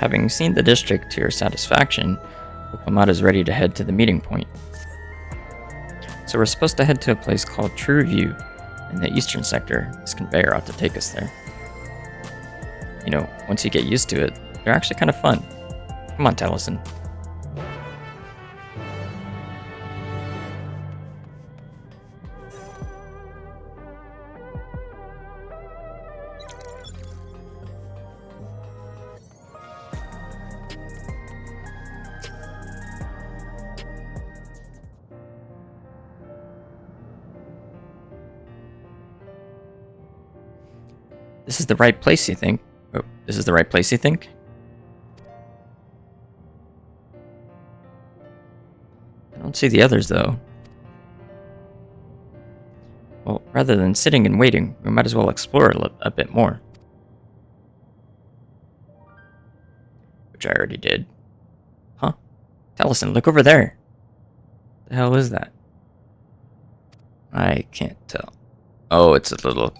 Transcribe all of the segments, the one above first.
having seen the district to your satisfaction, Oklamat is ready to head to the meeting point. So we're supposed to head to a place called True View in the eastern sector. This conveyor ought to take us there. You know, once you get used to it, they're actually kind of fun. Come on, Taliesin. This is the right place, you think? Oh, this is the right place, you think? I don't see the others, though. Well, rather than sitting and waiting, we might as well explore a bit more. Which I already did. Huh? Taliesin, look over there! The hell is that? I can't tell. Oh, it's a little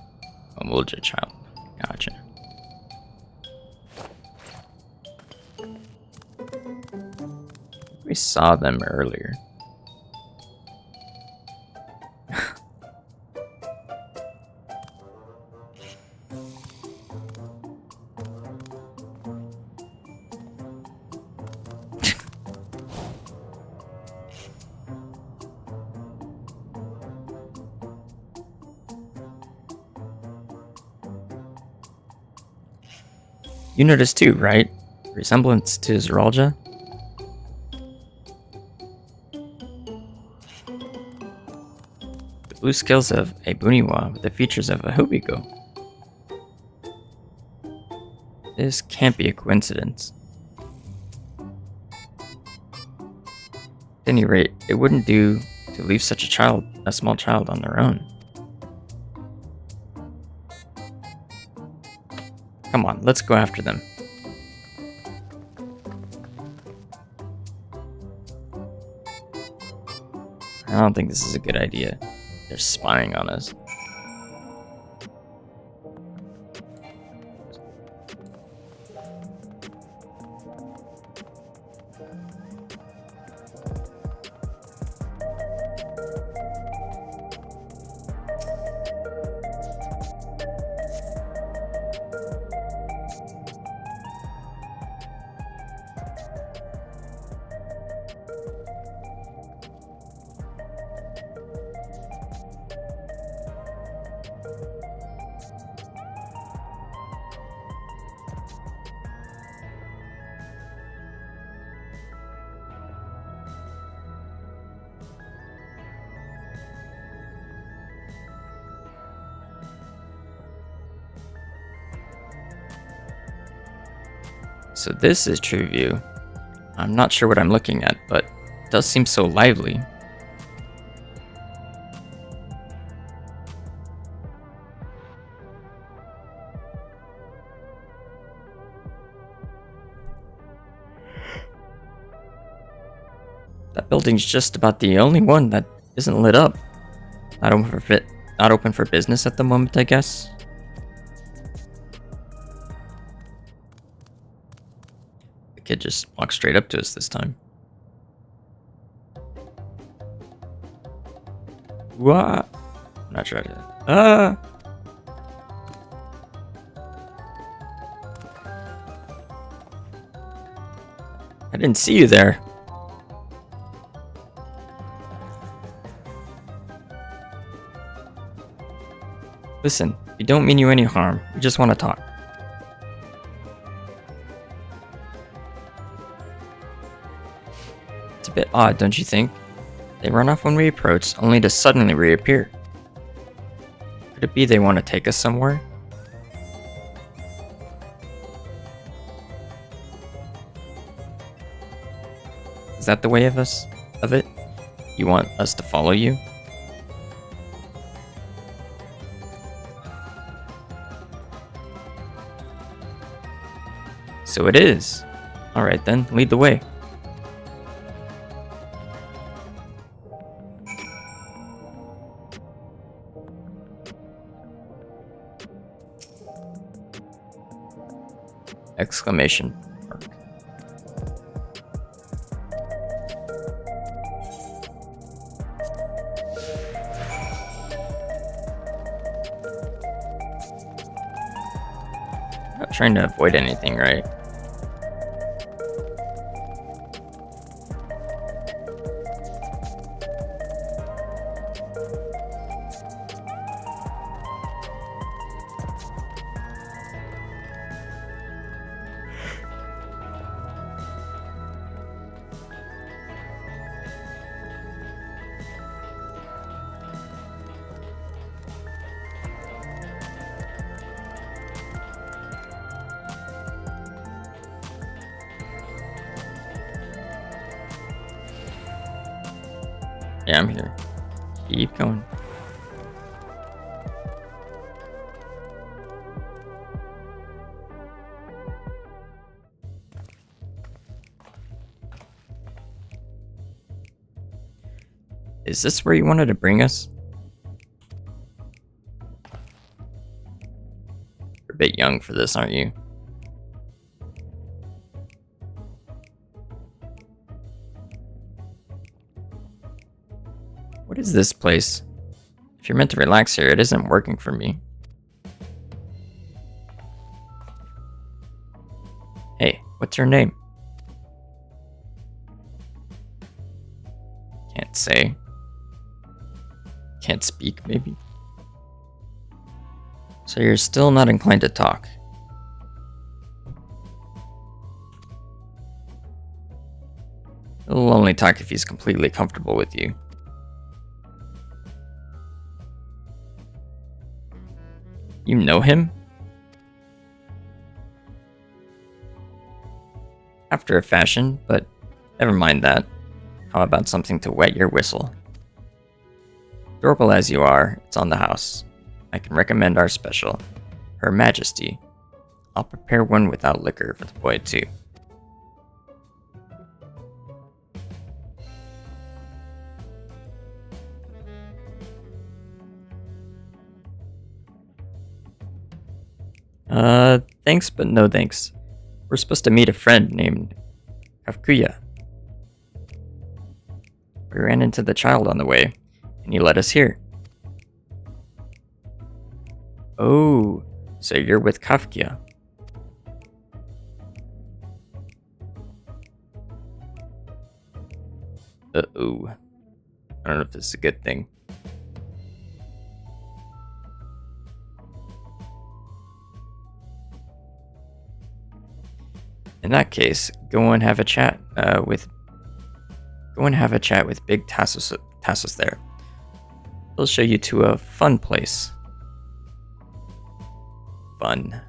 Omulja child. Gotcha. We saw them earlier. You noticed too, right? Resemblance to Zoraal Ja? The blue scales of a Buniwa with the features of a Hubigo. This can't be a coincidence. At any rate, it wouldn't do to leave such a small child on their own. Come on, let's go after them. I don't think this is a good idea. They're spying on us. So this is True View. I'm not sure what I'm looking at, but it does seem so lively. That building's just about the only one that isn't lit up. Not open for business at the moment, I guess. The kid just walked straight up to us this time. What? I'm not sure. I didn't see you there. Listen, we don't mean you any harm. We just want to talk. It's a bit odd, don't you think? They run off when we approach, only to suddenly reappear. Could it be they want to take us somewhere? Is that the way of it? You want us to follow you? So it is. Alright then, lead the way. Exclamation mark. Not trying to avoid anything, right? Yeah, I'm here. Keep going. Is this where you wanted to bring us? You're a bit young for this, aren't you? What is this place? If you're meant to relax here, it isn't working for me. Hey, what's your name? Can't say. Can't speak, maybe. So you're still not inclined to talk. He'll only talk if he's completely comfortable with you. You know him? After a fashion, but never mind that. How about something to wet your whistle? Adorable as you are, it's on the house. I can recommend our special, Her Majesty. I'll prepare one without liquor for the boy too. Thanks, but no thanks. We're supposed to meet a friend named Kafkuya. We ran into the child on the way, and he led us here. Oh, so you're with Kafkia. Uh-oh. I don't know if this is a good thing. In that case, go and have a chat with Big Tassos there. He'll show you to a fun place. Fun.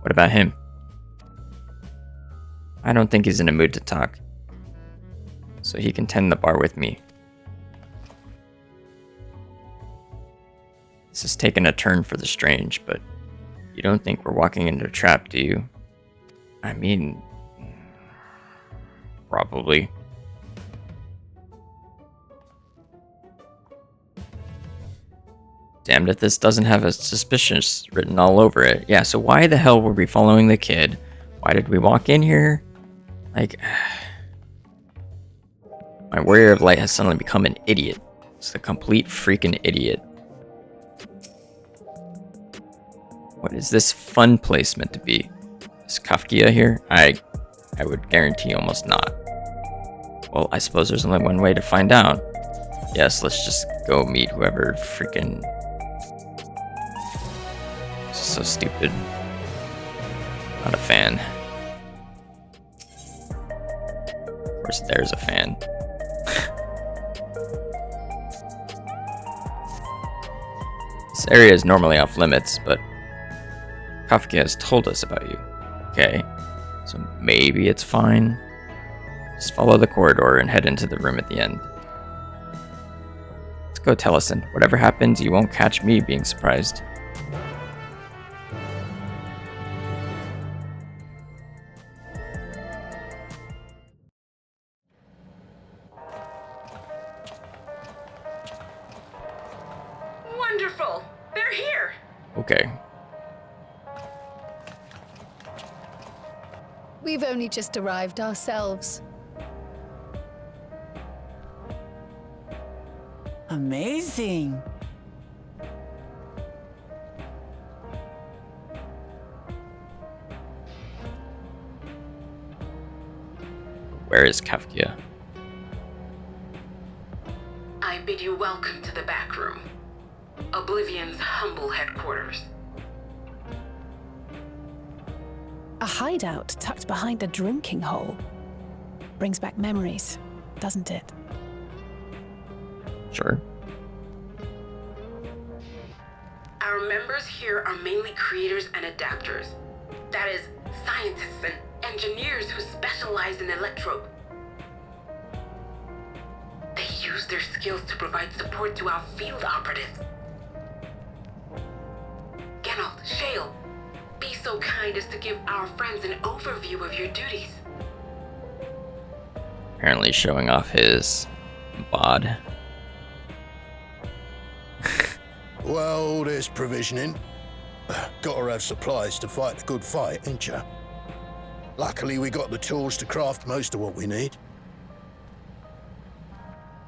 What about him? I don't think he's in a mood to talk, so he can tend the bar with me. This has taken a turn for the strange, but you don't think we're walking into a trap, do you? I mean, probably. Damned if this doesn't have a suspicious written all over it. Yeah, so why the hell were we following the kid? Why did we walk in here? Like, my warrior of light has suddenly become an idiot. It's a complete freaking idiot. What is this fun place meant to be? Is Kafkia here? I would guarantee almost not. Well, I suppose there's only one way to find out. Yes, let's just go meet whoever freaking... This is so stupid. Not a fan. Of course, there's a fan. This area is normally off limits, but Kafka has told us about you. Okay, so maybe it's fine. Just follow the corridor and head into the room at the end. Let's go, Tellison. Whatever happens, you won't catch me being surprised. Wonderful! They're here! Okay. We've only just arrived ourselves. Amazing. where is Kafkia? I bid you welcome to the back room. Oblivion's humble headquarters. A hideout tucked behind a drinking hole. Brings back memories, doesn't it? Sure. Our members here are mainly creators and adapters. That is, scientists and engineers who specialize in electrope. They use their skills to provide support to our field operatives. Geralt, Shale, be so kind as to give our friends an overview of your duties. Apparently showing off his bod. Well, there's provisioning. Gotta have supplies to fight a good fight, ain't ya? Luckily, we got the tools to craft most of what we need.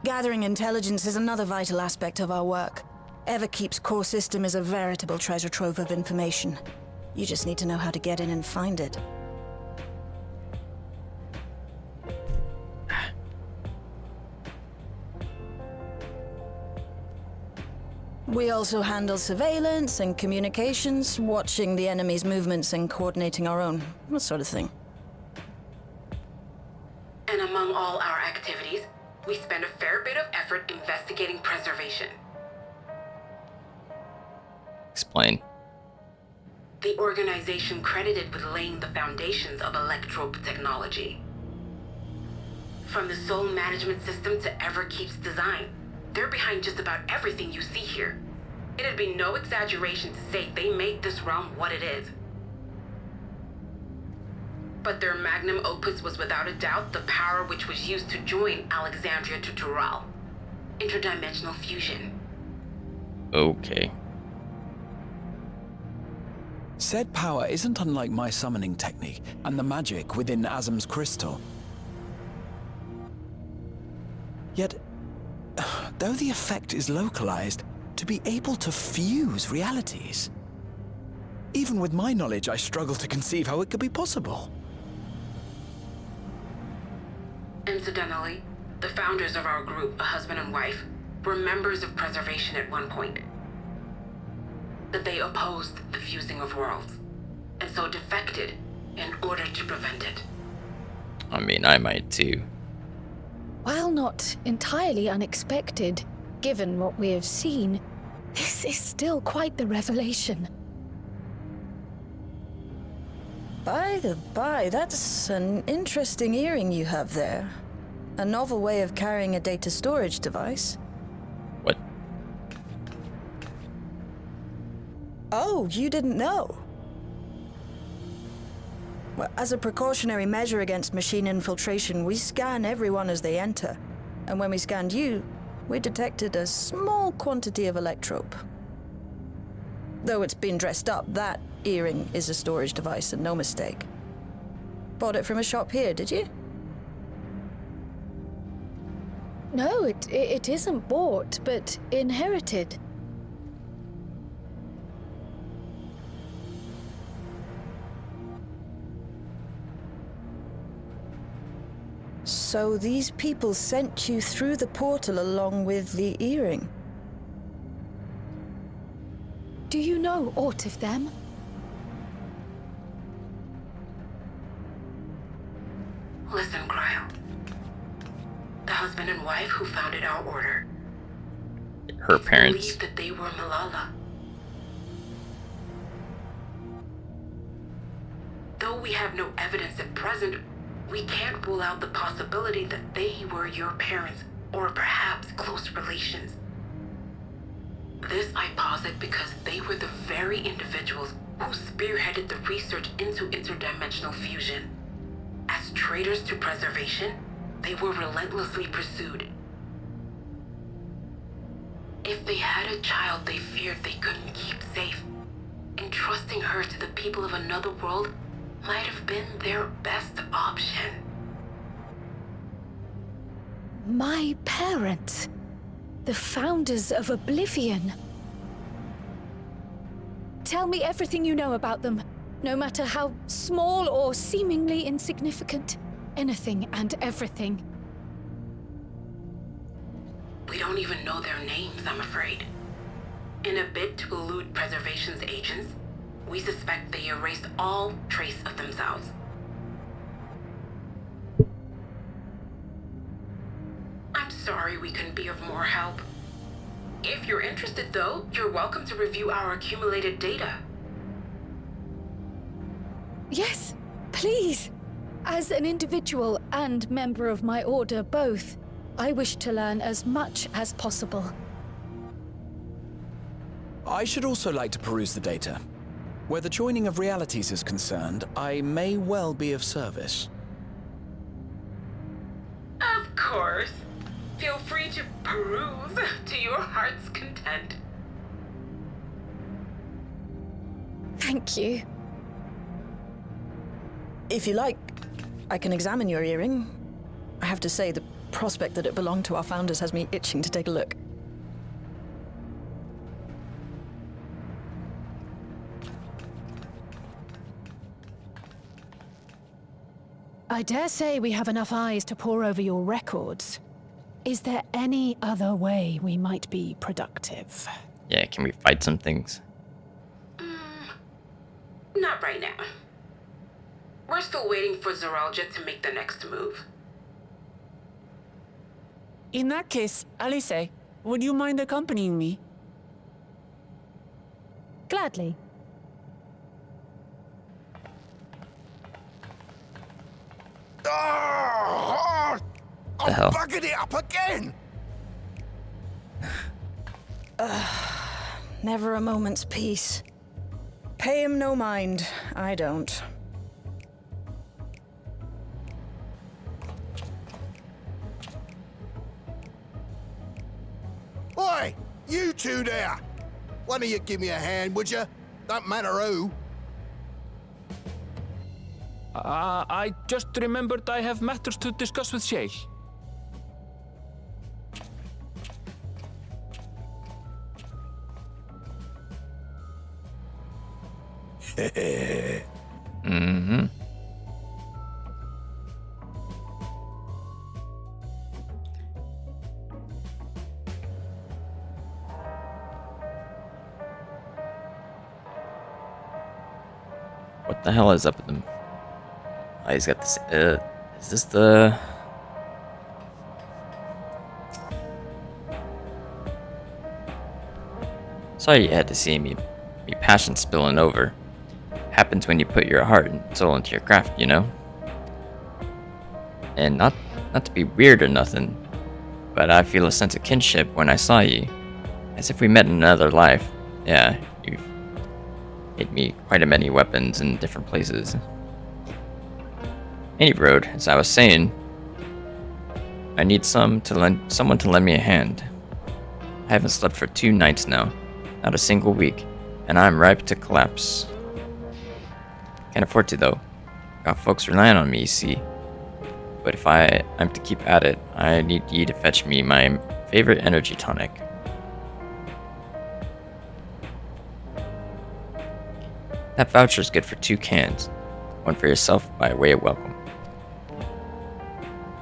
Gathering intelligence is another vital aspect of our work. Everkeep's core system is a veritable treasure trove of information. You just need to know how to get in and find it. We also handle surveillance and communications, watching the enemy's movements and coordinating our own, that sort of thing. And among all our activities, we spend a fair bit of effort investigating preservation. Explain. The organization credited with laying the foundations of electrope technology. From the soul management system to Everkeep's design, they're behind just about everything you see here. It'd be no exaggeration to say they made this realm what it is. But their magnum opus was without a doubt the power which was used to join Alexandria to Tural. Interdimensional fusion. Okay. Said power isn't unlike my summoning technique and the magic within Azam's crystal. Yet, though the effect is localized, to be able to fuse realities. Even with my knowledge, I struggle to conceive how it could be possible. Incidentally, the founders of our group, a husband and wife, were members of preservation at one point. That they opposed the fusing of worlds, and so defected in order to prevent it. I mean, I might too. While not entirely unexpected, given what we have seen, this is still quite the revelation. By the by, that's an interesting earring you have there. A novel way of carrying a data storage device. What? Oh, you didn't know? Well, as a precautionary measure against machine infiltration, we scan everyone as they enter. And when we scanned you, we detected a small quantity of electrope. Though it's been dressed up, that earring is a storage device and no mistake. Bought it from a shop here, did you? No, it isn't bought, but inherited. So these people sent you through the portal along with the earring? Do you know aught of them? Listen, Cryo. The husband and wife who founded our order. Her parents. Believed that they were Malala. Though we have no evidence at present, we can't rule out the possibility that they were your parents, or perhaps close relations. This I posit because they were the very individuals who spearheaded the research into interdimensional fusion. As traitors to preservation, they were relentlessly pursued. If they had a child they feared they couldn't keep safe, entrusting her to the people of another world might have been their best option. My parents. The founders of Oblivion. Tell me everything you know about them, no matter how small or seemingly insignificant. anything and everything. We don't even know their names, I'm afraid. In a bid to elude preservation's agents, we suspect they erased all trace of themselves. I'm sorry we couldn't be of more help. If you're interested, though, you're welcome to review our accumulated data. Yes, please. As an individual and member of my order both, I wish to learn as much as possible. I should also like to peruse the data. Where the joining of realities is concerned, I may well be of service. Of course. Feel free to peruse to your heart's content. Thank you. If you like, I can examine your earring. I have to say, the prospect that it belonged to our founders has me itching to take a look. I dare say we have enough eyes to pore over your records. Is there any other way we might be productive? Yeah, can we fight some things? Not right now. We're still waiting for Zoraal Ja to make the next move. In that case, Alice, would you mind accompanying me? Gladly. Oh, The hell? I'm bugging it up again! Never a moment's peace. Pay him no mind. I don't. Oi! You two there! One of you give me a hand, would you? Don't matter who. I just remembered I have matters to discuss with Shay. Mm-hmm. What the hell is up with him? Oh, he's got this. Is this the? Sorry you had to see me passion spilling over. Happens when you put your heart and soul into your craft, you know? And not to be weird or nothing, but I feel a sense of kinship when I saw you. As if we met in another life. Yeah, you've made me quite a many weapons in different places. Any road, as I was saying, I need someone to lend me a hand. I haven't slept for 2 nights now, not a single week, and I'm ripe to collapse. Can't afford to though. Got folks relying on me, you see. But if I'm to keep at it, I need you to fetch me my favorite energy tonic. That voucher's good for 2 cans. One for yourself by way of welcome.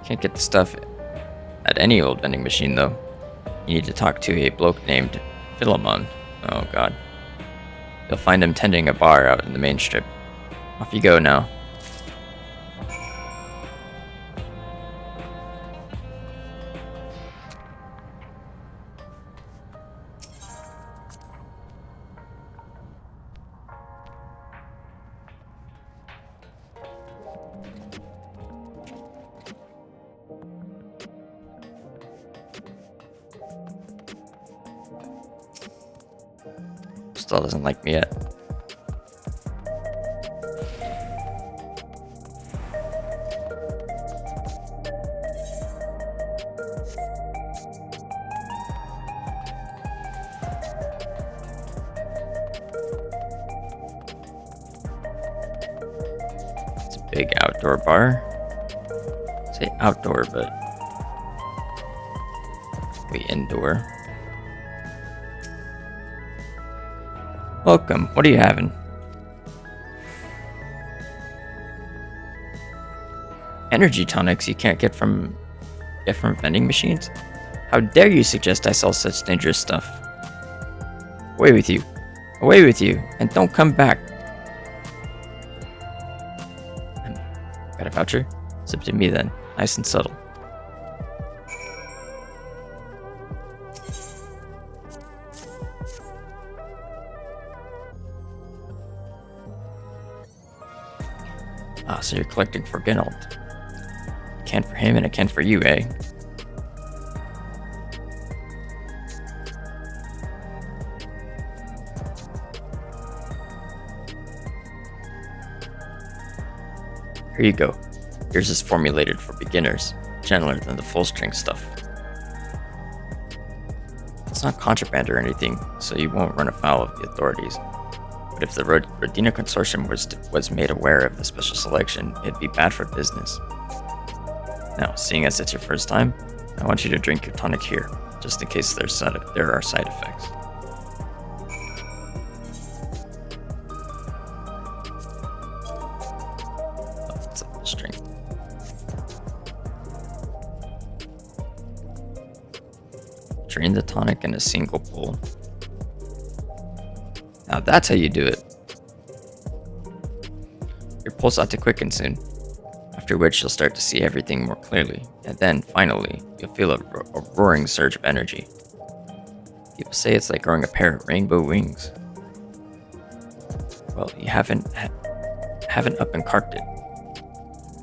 Can't get the stuff at any old vending machine though. You need to talk to a bloke named Philemon. Oh god. You'll find him tending a bar out in the main strip. Off you go now. Still doesn't like me yet. It's a big outdoor bar. Say outdoor, but we indoor. Welcome. What are you having? Energy tonics you can't get from vending machines? How dare you suggest I sell such dangerous stuff? Away with you. Away with you, and don't come back. Got a voucher? Zip to me then. Nice and subtle. Ah, so you're collecting for Geralt. A can for him and a can for you, eh? Here you go. Yours is formulated for beginners, gentler than the full-strength stuff. It's not contraband or anything, so you won't run afoul of the authorities. But if the Rodina Consortium was made aware of the special selection, it'd be bad for business. Now, seeing as it's your first time, I want you to drink your tonic here, just in case there are side effects. It's a full strength. Drain the tonic in a single pull. Now that's how you do it. Your pulse ought to quicken soon, after which you'll start to see everything more clearly, and then, finally, you'll feel a roaring surge of energy. People say it's like growing a pair of rainbow wings. Well, you haven't up and carked it.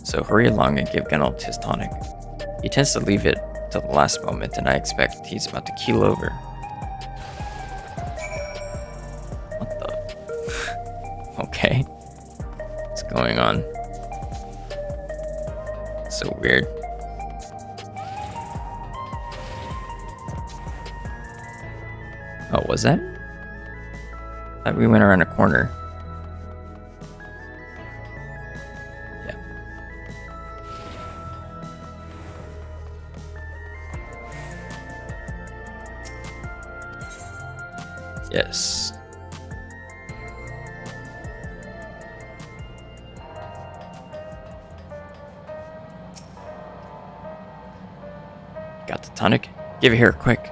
So hurry along and give Geralt his tonic. He tends to leave it till the last moment, and I expect he's about to keel over. Okay. What's going on? So weird. Oh, was that? I thought we went around a corner. Yeah. Yes. Got the tonic? Give it here, quick.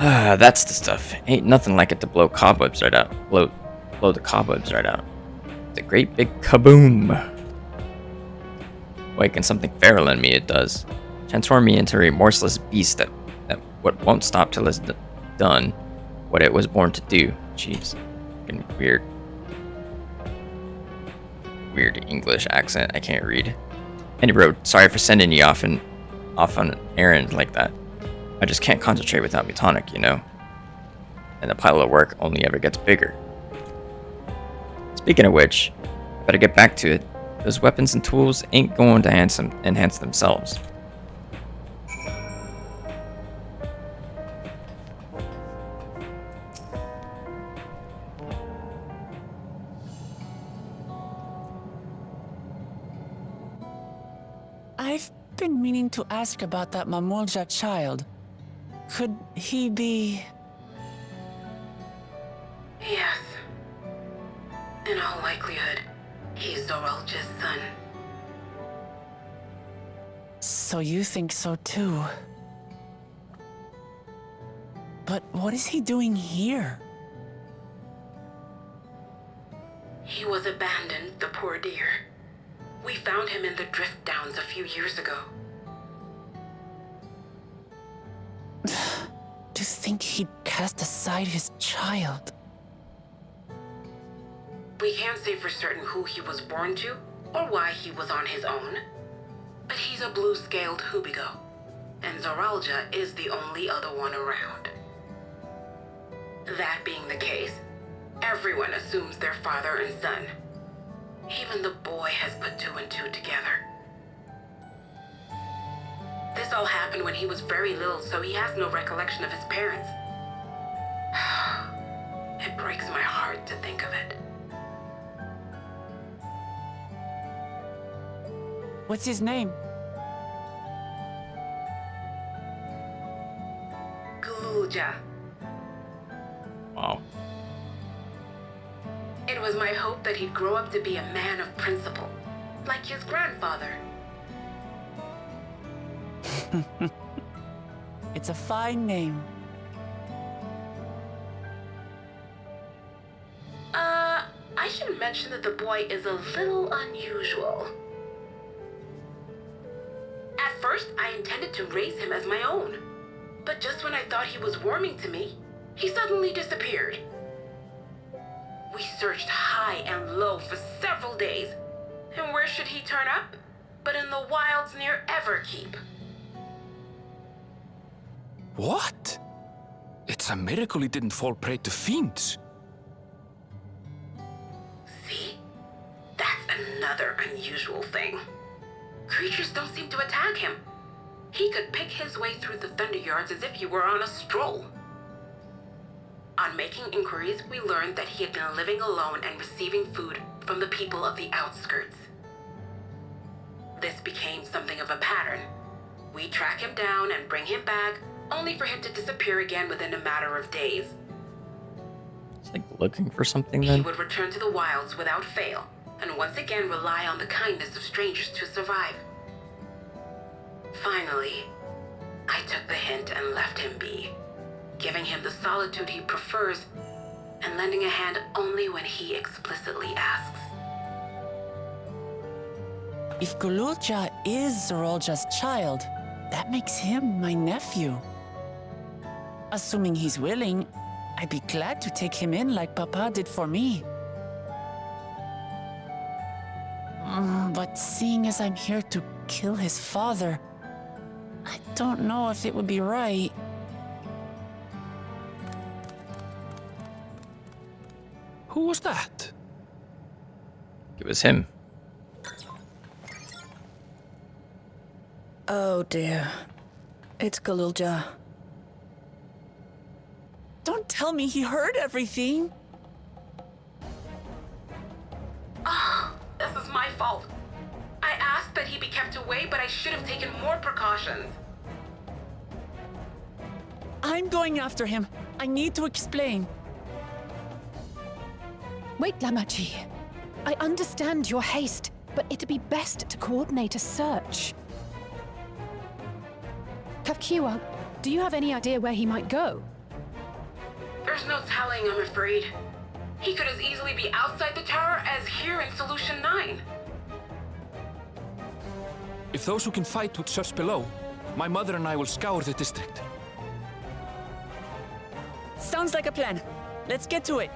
Ah, that's the stuff. Ain't nothing like it to blow cobwebs right out. Blow the cobwebs right out. It's a great big kaboom. Waken something feral in me, it does. Transform me into a remorseless beast that what won't stop till it's done what it was born to do. Jeez. Fucking weird English accent I can't read. Anyway, sorry for sending you off on an errand like that. I just can't concentrate without me tonic, you know? And the pile of work only ever gets bigger. Speaking of which, I better get back to it. Those weapons and tools ain't going to enhance themselves. I've been meaning to ask about that Mamulja child. Could he be... Yes. In all likelihood, he's Zoraal Ja's son. So you think so too? But what is he doing here? He was abandoned, the poor dear. We found him in the drift downs a few years ago. To think he'd cast aside his child. We can't say for certain who he was born to, or why he was on his own. But he's a blue-scaled Hubigo, and Zoraal Ja is the only other one around. That being the case, everyone assumes they're father and son. Even the boy has put two and two together. This all happened when he was very little, so he has no recollection of his parents. It breaks my heart to think of it. What's his name? Zoraal Ja. Wow. It was my hope that he'd grow up to be a man of principle, like his grandfather. It's a fine name. I should mention that the boy is a little unusual. At first, I intended to raise him as my own. But just when I thought he was warming to me, he suddenly disappeared. We searched high and low for several days. And where should he turn up? But in the wilds near Everkeep. What? It's a miracle he didn't fall prey to fiends. See? That's another unusual thing. Creatures don't seem to attack him. He could pick his way through the Thunderyards as if he were on a stroll. On making inquiries, we learned that he had been living alone and receiving food from the people of the outskirts. This became something of a pattern. We track him down and bring him back, only for him to disappear again within a matter of days. It's like looking for something He then? would return to the wilds without fail, and once again rely on the kindness of strangers to survive. Finally, I took the hint and left him be, giving him the solitude he prefers and lending a hand only when he explicitly asks. If Zoraal Ja is Zoraal Ja's child, that makes him my nephew. Assuming he's willing, I'd be glad to take him in like Papa did for me. But seeing as I'm here to kill his father, I don't know if it would be right. Who was that? It was him. Oh dear. It's Zoraal Ja. Don't tell me he heard everything. This is my fault. I asked that he be kept away, but I should have taken more precautions. I'm going after him. I need to explain. Wait, Lamachi. I understand your haste, but it'd be best to coordinate a search. Kapkiwa, do you have any idea where he might go? There's no telling, I'm afraid. He could as easily be outside the tower as here in Solution 9. If those who can fight would search below, my mother and I will scour the district. Sounds like a plan. Let's get to it.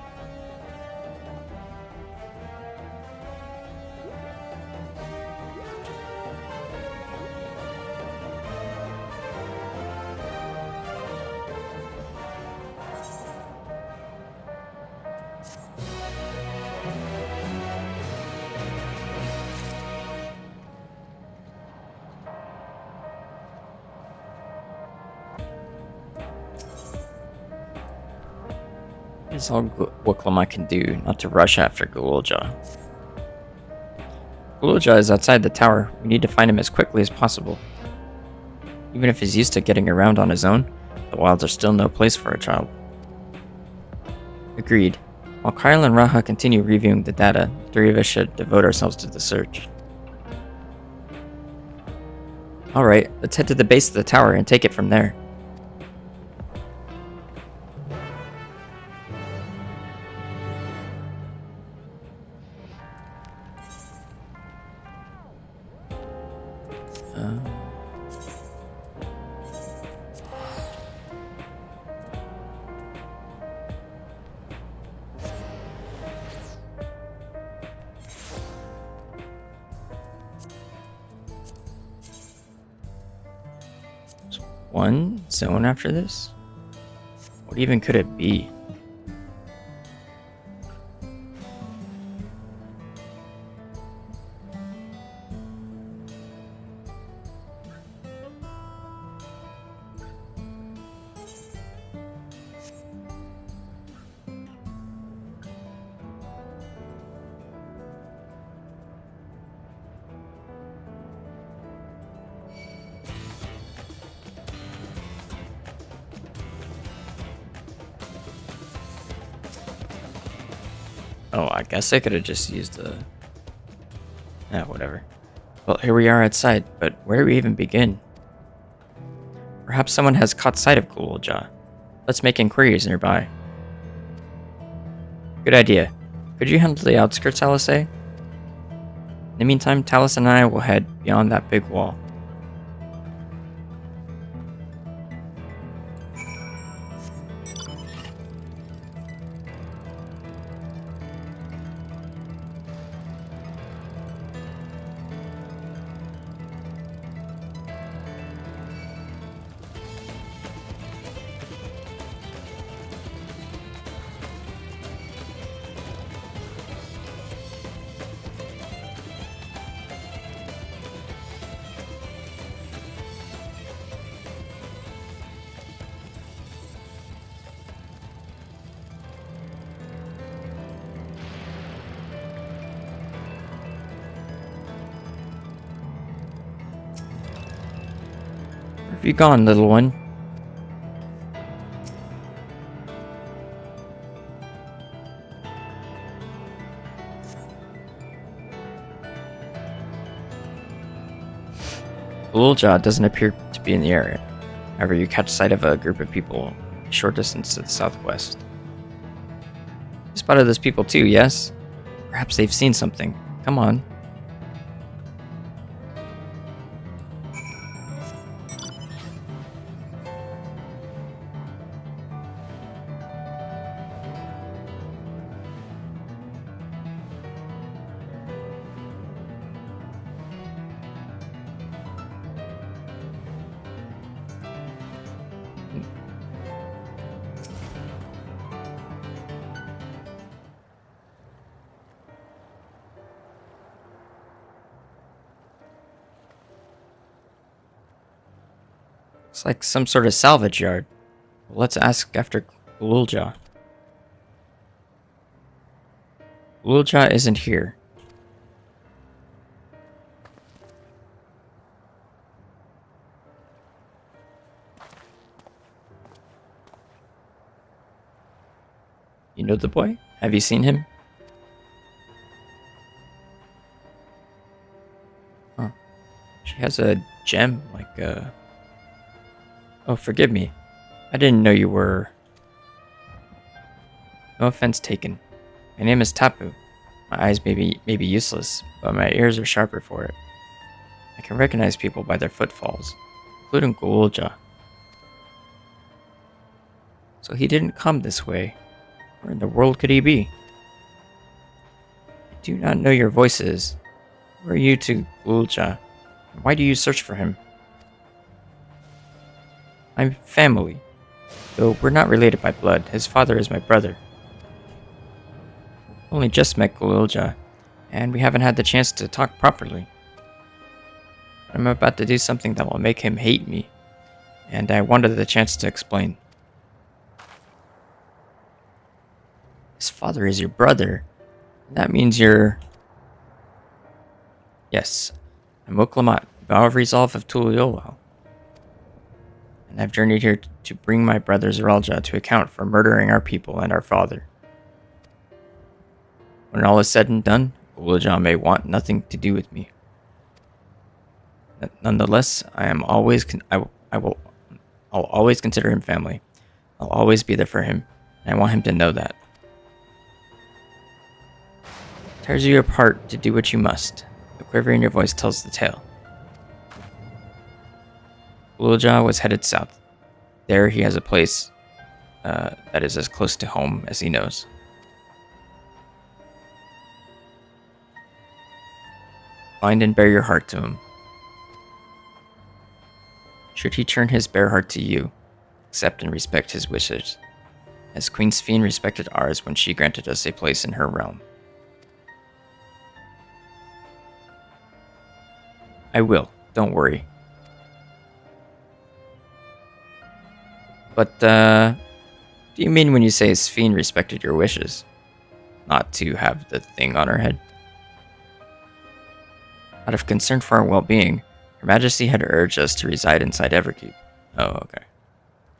It's all Woklama can do not to rush after Zoraal Ja. Zoraal Ja is outside the tower. We need to find him as quickly as possible. Even if he's used to getting around on his own, the wilds are still no place for a child. Agreed. While Kyle and Raha continue reviewing the data, the three of us should devote ourselves to the search. Alright, let's head to the base of the tower and take it from there. One zone after this? What even could it be? Oh, I guess I could have just used the... whatever. Well, here we are outside, but where do we even begin? Perhaps someone has caught sight of Zoraal Ja. Let's make inquiries nearby. Good idea. Could you handle the outskirts, Alice? In the meantime, Talus and I will head beyond that big wall. Where have you gone, little one? Zoraal Ja doesn't appear to be in the area. However, you catch sight of a group of people a short distance to the southwest. You spotted those people too, yes? Perhaps they've seen something. Come on. It's like some sort of salvage yard. Well, let's ask after Zoraal Ja. Zoraal Ja isn't here. You know the boy? Have you seen him? Huh. She has a gem, like a... Oh, forgive me. I didn't know you were... No offense taken. My name is Tapu. My eyes may be useless, but my ears are sharper for it. I can recognize people by their footfalls, including Zoraal Ja. So he didn't come this way. Where in the world could he be? I do not know your voices. Who are you to Zoraal Ja? Why do you search for him? I'm family. Though we're not related by blood, his father is my brother. Only just met Zoraal Ja, and we haven't had the chance to talk properly. I'm about to do something that will make him hate me, and I wanted the chance to explain. His father is your brother. That means you're... Yes, I'm Oklamat, vow of resolve of Tural. And I've journeyed here to bring my brother Zoraal Ja to account for murdering our people and our father. When all is said and done, Zoraal Ja may want nothing to do with me. Nonetheless, I'll always consider him family. I'll always be there for him, and I want him to know that. Tears you apart to do what you must. The quiver in your voice tells the tale. Zoraal Ja was headed south. There he has a place that is as close to home as he knows. Find and bear your heart to him. Should he turn his bare heart to you, accept and respect his wishes, as Queen Sphene respected ours when she granted us a place in her realm. I will, don't worry. But, what do you mean when you say Sphene respected your wishes? Not to have the thing on her head? Out of concern for our well-being, Her Majesty had urged us to reside inside Everkeep. Oh, okay.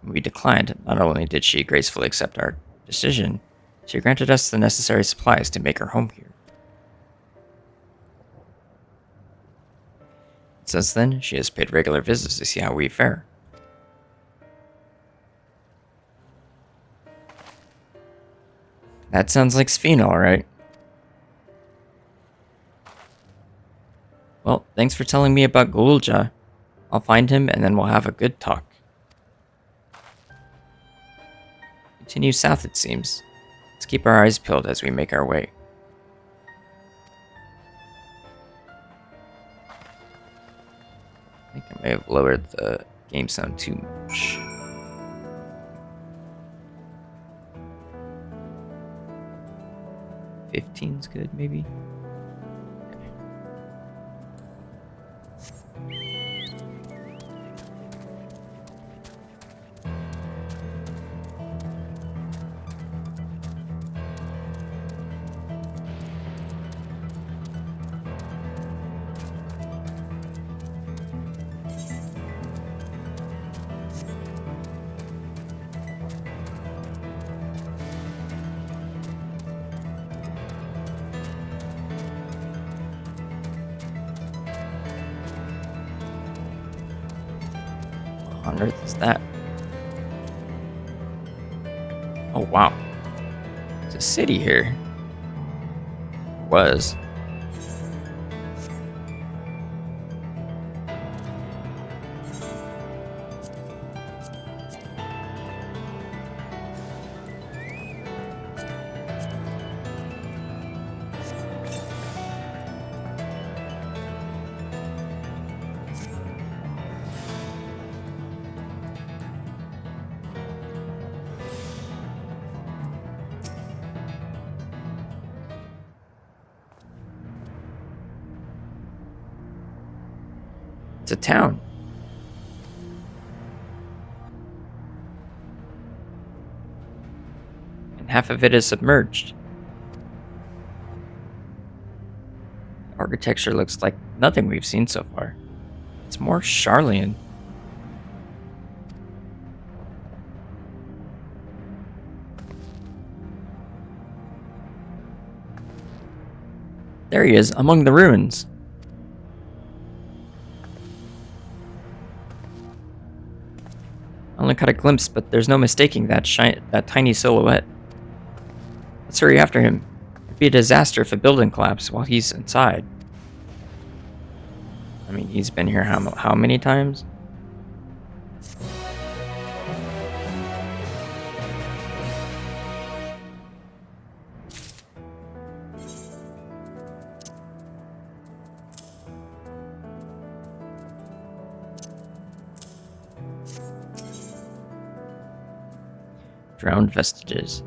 When we declined, not only did she gracefully accept our decision, She granted us the necessary supplies to make our home here. Since then, she has paid regular visits to see how we fare. That sounds like Sphene, alright. Well, thanks for telling me about Zoraal Ja. I'll find him and then we'll have a good talk. Continue south, it seems. Let's keep our eyes peeled as we make our way. I think I may have lowered the game sound too much. $15's good, maybe? What on earth is that? Oh wow. There's a city here. Was. It's a town. And half of it is submerged. Architecture looks like nothing we've seen so far. It's more Charlian. There he is, among the ruins. I only caught a glimpse, but there's no mistaking that tiny silhouette. Let's hurry after him. It'd be a disaster if a building collapsed while he's inside. I mean, he's been here how many times? Drowned vestiges.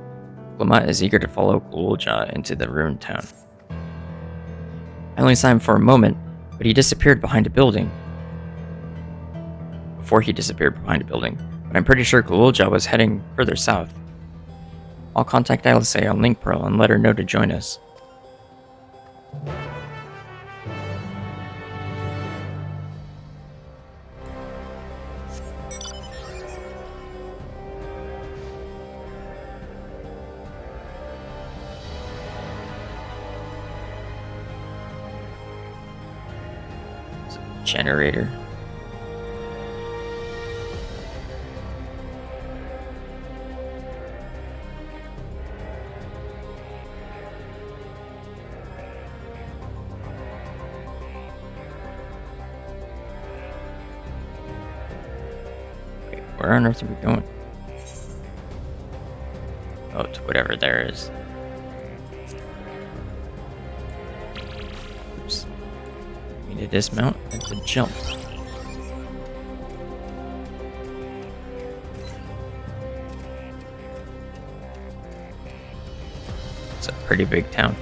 Lamont is eager to follow Zoraal Ja into the ruined town. I only saw him for a moment, but he disappeared behind a building. Before he disappeared behind a building, but I'm pretty sure Zoraal Ja was heading further south. I'll contact Alice on Link Pearl and let her know to join us. Generator. Wait, where on earth are we going? Oh, to whatever there is. Oops. We need to dismount and to jump. It's a pretty big town.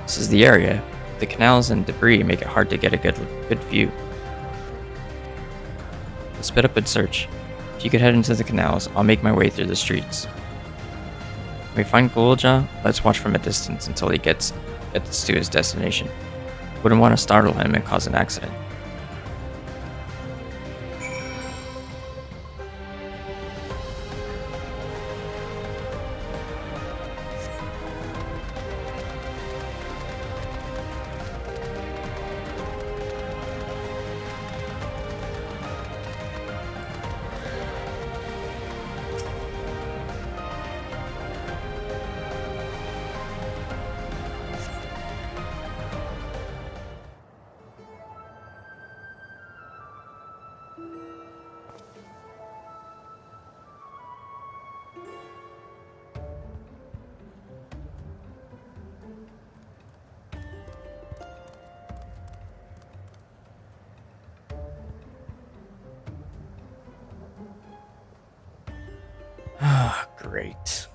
This is the area. The canals and debris make it hard to get a good view. Let's split up and search. If you could head into the canals, I'll make my way through the streets. When we find Zoraal Ja, let's watch from a distance until he gets to his destination. Wouldn't want to startle him and cause an accident. Ah, great.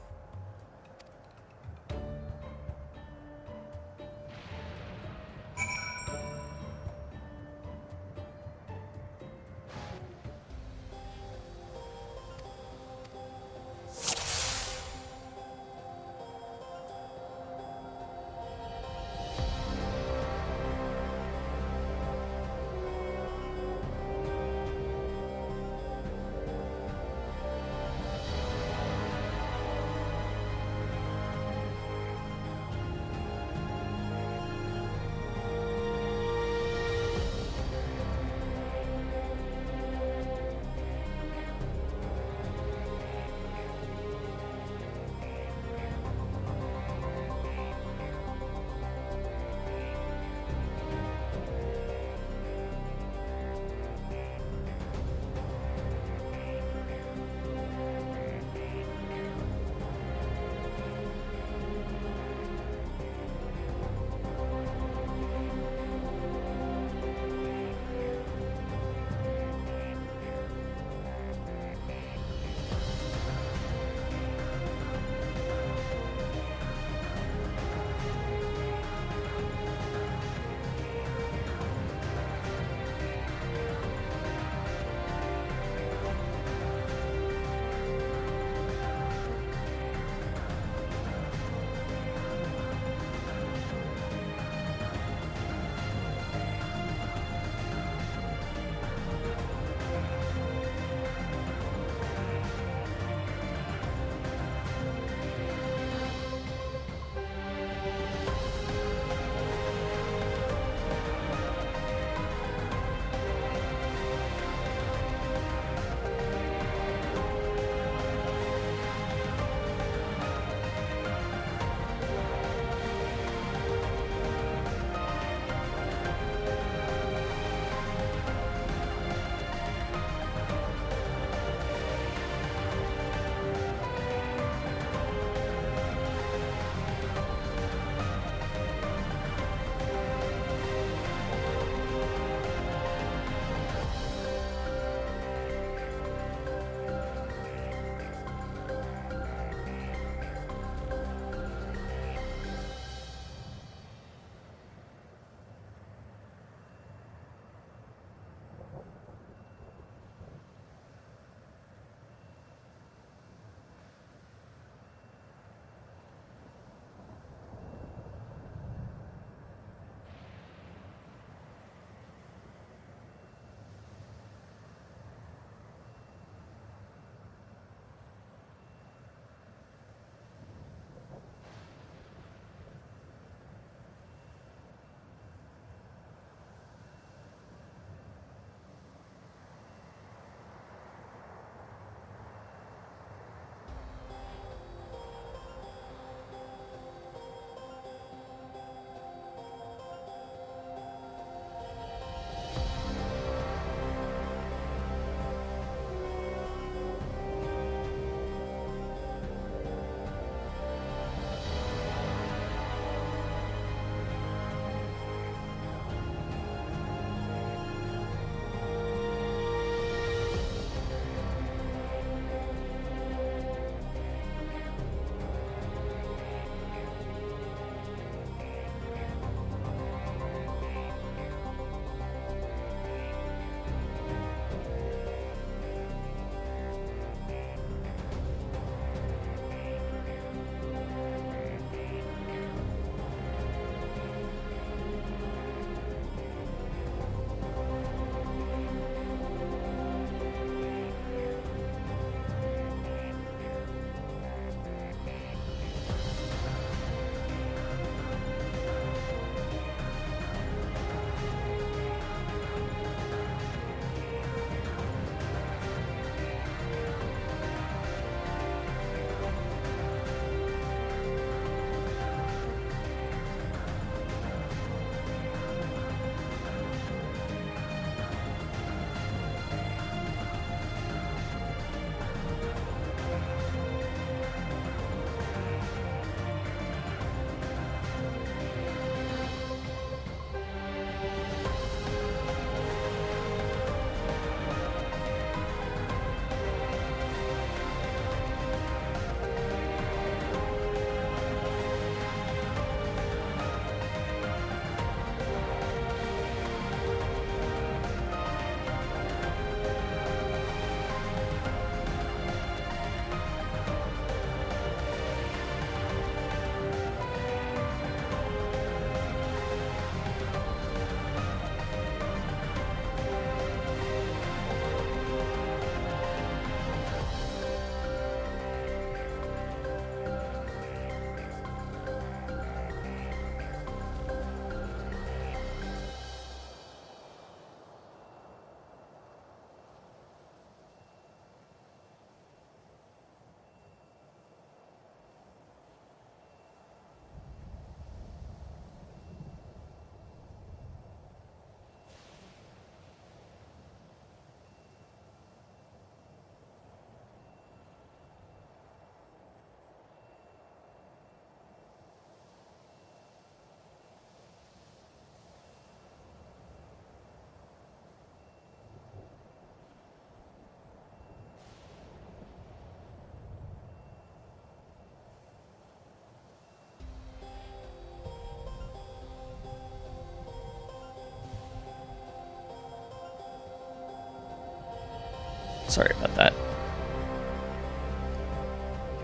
Sorry about that.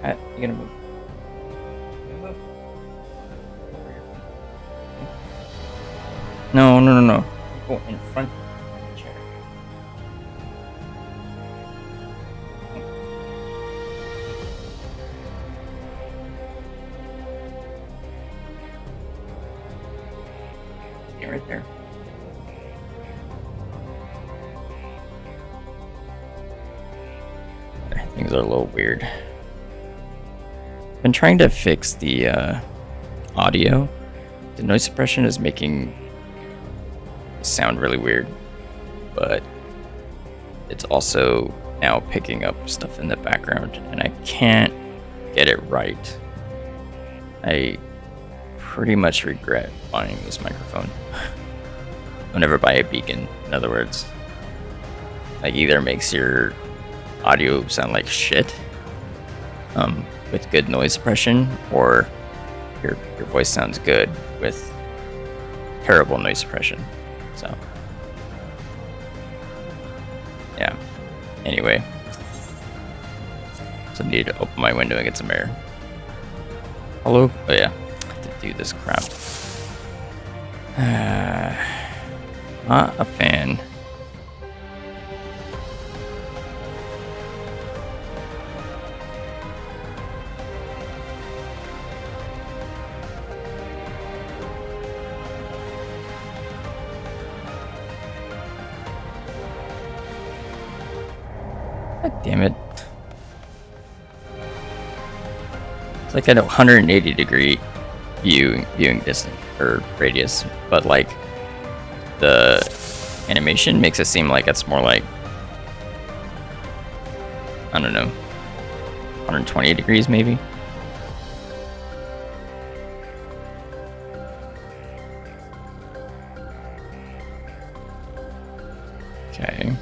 Cat, you gonna move? Move. No, no, no, no. Go in front of the chair. Stay right there. Things are a little weird. Been trying to fix the audio. The noise suppression is making it sound really weird, but it's also now picking up stuff in the background, and I can't get it right. I pretty much regret buying this microphone. I'll never buy a beacon, in other words. Like, either makes your audio sound like shit with good noise suppression, or your voice sounds good with terrible noise suppression. So yeah, anyway, so I need to open my window and get some air. Hello? Oh yeah, I have to do this crap. Not a fan. God damn it. It's like at a 180-degree viewing distance or radius, but like the animation makes it seem like it's more like, I don't know, 120 degrees maybe. Okay.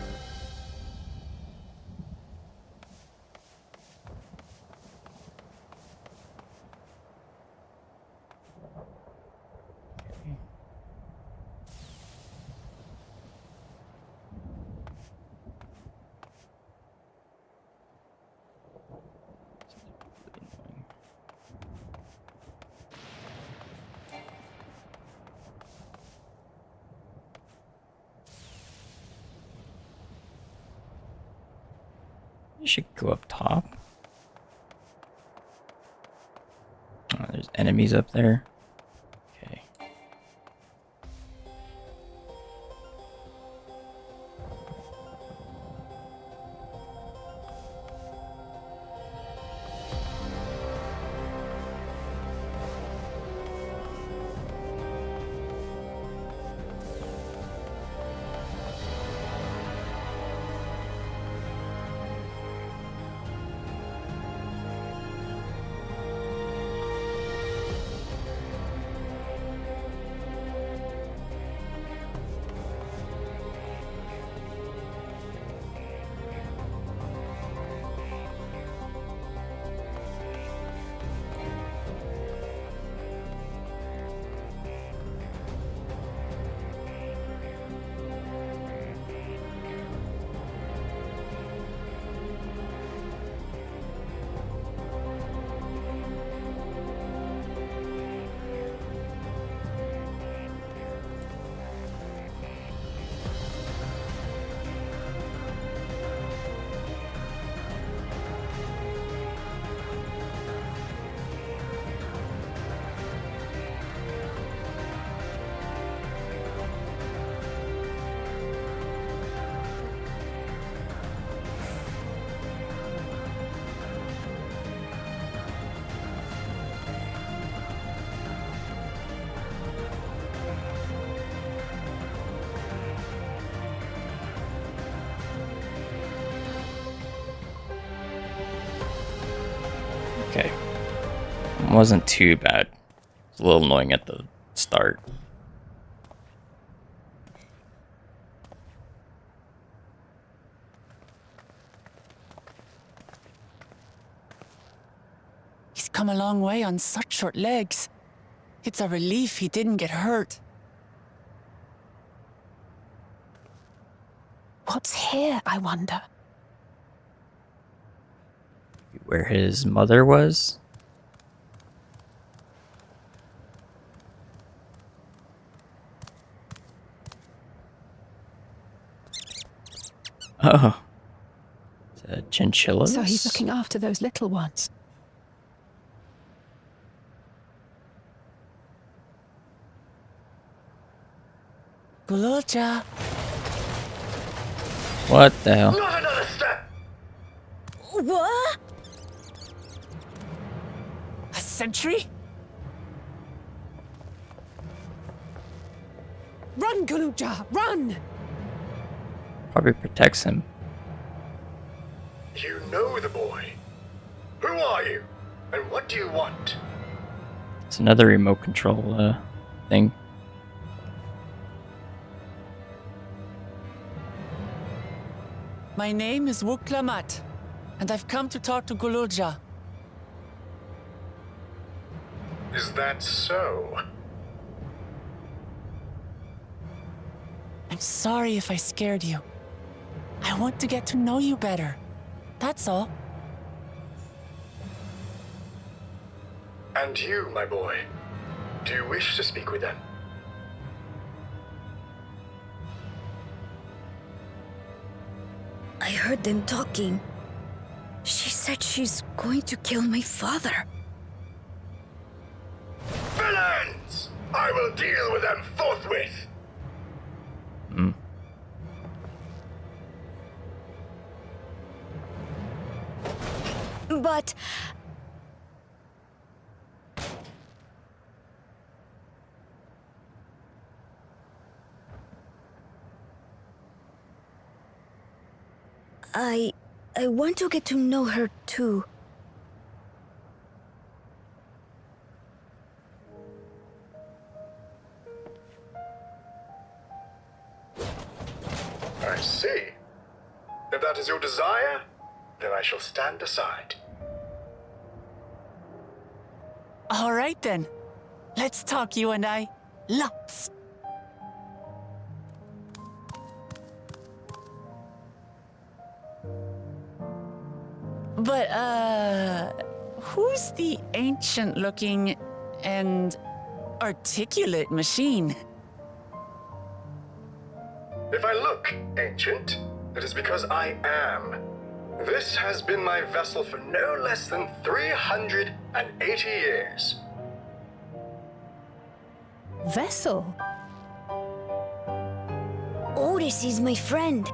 You should go up top. Oh, there's enemies up there. Okay. Okay. It wasn't too bad. It's a little annoying at the start. He's come a long way on such short legs. It's a relief he didn't get hurt. What's here, I wonder? Where his mother was? Oh. Chinchillas? So he's looking after those little ones. Zoraal Ja. What the hell? Not another step! What? A sentry? Run, Zoraal Ja, run! Probably protects him. You know the boy. Who are you? And what do you want? It's another remote control thing. My name is Wuklamat, and I've come to talk to Zoraal Ja. Is that so? I'm sorry if I scared you. I want to get to know you better. That's all. And you, my boy, do you wish to speak with them? I heard them talking. She said she's going to kill my father. Villains! I will deal with them forthwith! But... I want to get to know her too. I see. If that is your desire, then I shall stand aside. All right then. Let's talk, you and I. Lots. But, who's the ancient-looking and articulate machine? If I look ancient, it is because I am. This has been my vessel for no less than 380 years. Vessel? Otis is my friend.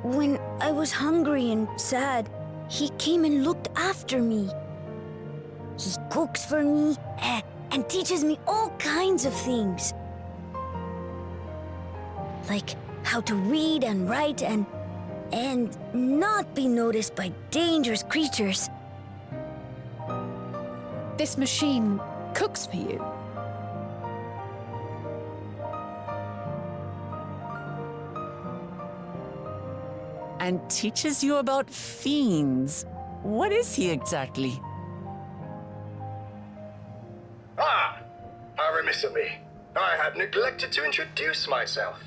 When I was hungry and sad, he came and looked after me. He cooks for me and teaches me all kinds of things. Like how to read and write and not be noticed by dangerous creatures. This machine cooks for you? And teaches you about fiends. What is he exactly? Ah! How remiss of me. I had neglected to introduce myself.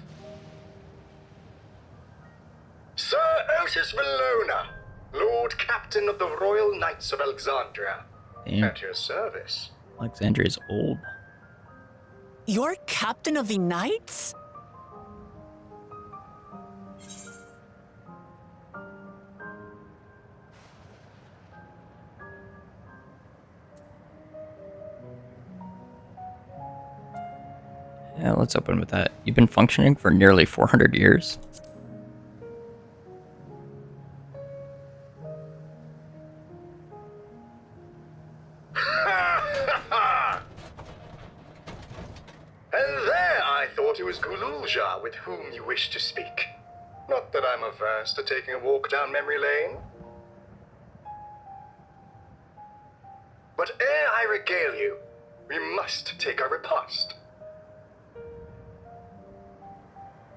Sir Otis Valona, Lord Captain of the Royal Knights of Alexandria. Damn. At your service. Alexandria's old. You're captain of the knights? Yeah, let's open with that. You've been functioning for nearly 400 years? And there I thought it was Zoraal Ja with whom you wish to speak. Not that I'm averse to taking a walk down memory lane. But ere I regale you, we must take our repast.